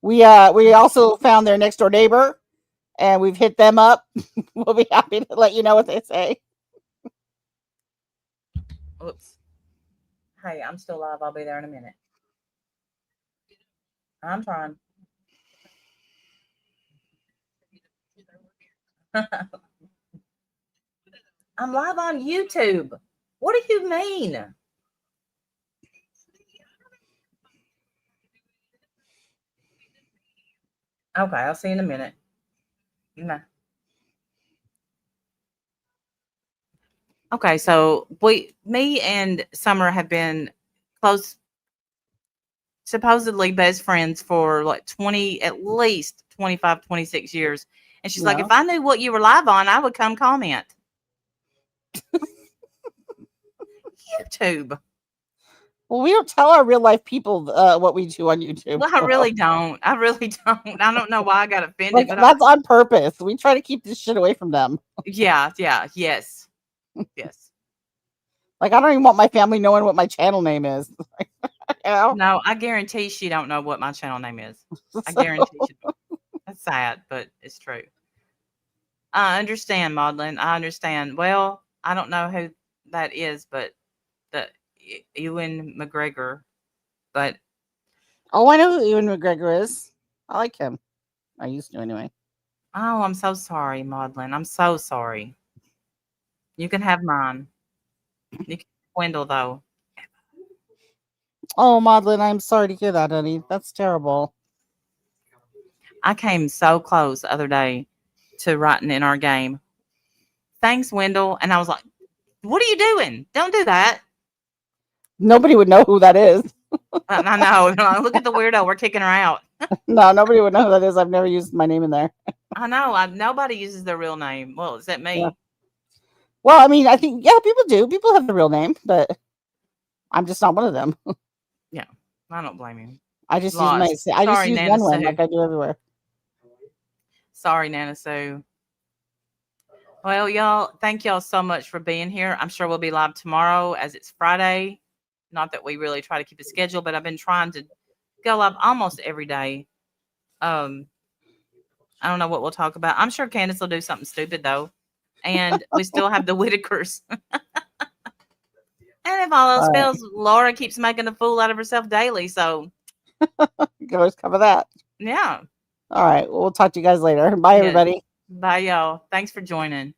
We also found their next door neighbor, and we've hit them up. We'll be happy to let you know what they say. Oops. Hey, I'm still live. I'll be there in a minute. I'm trying. I'm live on YouTube. What do you mean? Okay, I'll see you in a minute. Nah. Okay, so me and Summer have been close, supposedly best friends for like 20, at least 25, 26 years. And she's like, Yeah. if I knew what you were live on, I would come comment. YouTube. Well, we don't tell our real life people what we do on YouTube. Well, I really don't. I really don't. I don't know why I got offended, Like, but that's on purpose. We try to keep this shit away from them. yeah, yes. Yes. Like, I don't even want my family knowing what my channel name is. You know? No, I guarantee she don't know what my channel name is. I guarantee she don't. That's sad, but it's true. I understand, Maudlin. I understand. Well, I don't know who that is, but the Ewan McGregor. But Oh, I know who Ewan McGregor is. I like him. I used to anyway. oh, I'm so sorry, Maudlin. I'm so sorry. You can have mine. You can Wendell though. Oh, Maudlin, I'm sorry to hear that, honey. That's terrible. I came so close the other day to writing in our game. Thanks, Wendell. And I was like, what are you doing? Don't do that. Nobody would know who that is. I know. Look at the weirdo. We're kicking her out. No, nobody would know who that is. I've never used my name in there. I know. Nobody uses their real name. Well, except me. Yeah. Well, I mean, I think, yeah, people do. People have the real name, but I'm just not one of them. Yeah. I don't blame you. I just Lost. use I just use Nana one one Sue. like I do everywhere. Sorry, Nana Sue. Well, y'all, thank y'all so much for being here. I'm sure we'll be live tomorrow as it's Friday. Not that we really try to keep a schedule, but I've been trying to go live almost every day. I don't know what we'll talk about. I'm sure Candace will do something stupid though. And we still have the Whitakers. And if all else All right. fails, Laura keeps making a fool out of herself daily. So You can always cover that. yeah. All right. Well, we'll talk to you guys later. Bye, Yes. everybody. Bye, y'all. Thanks for joining.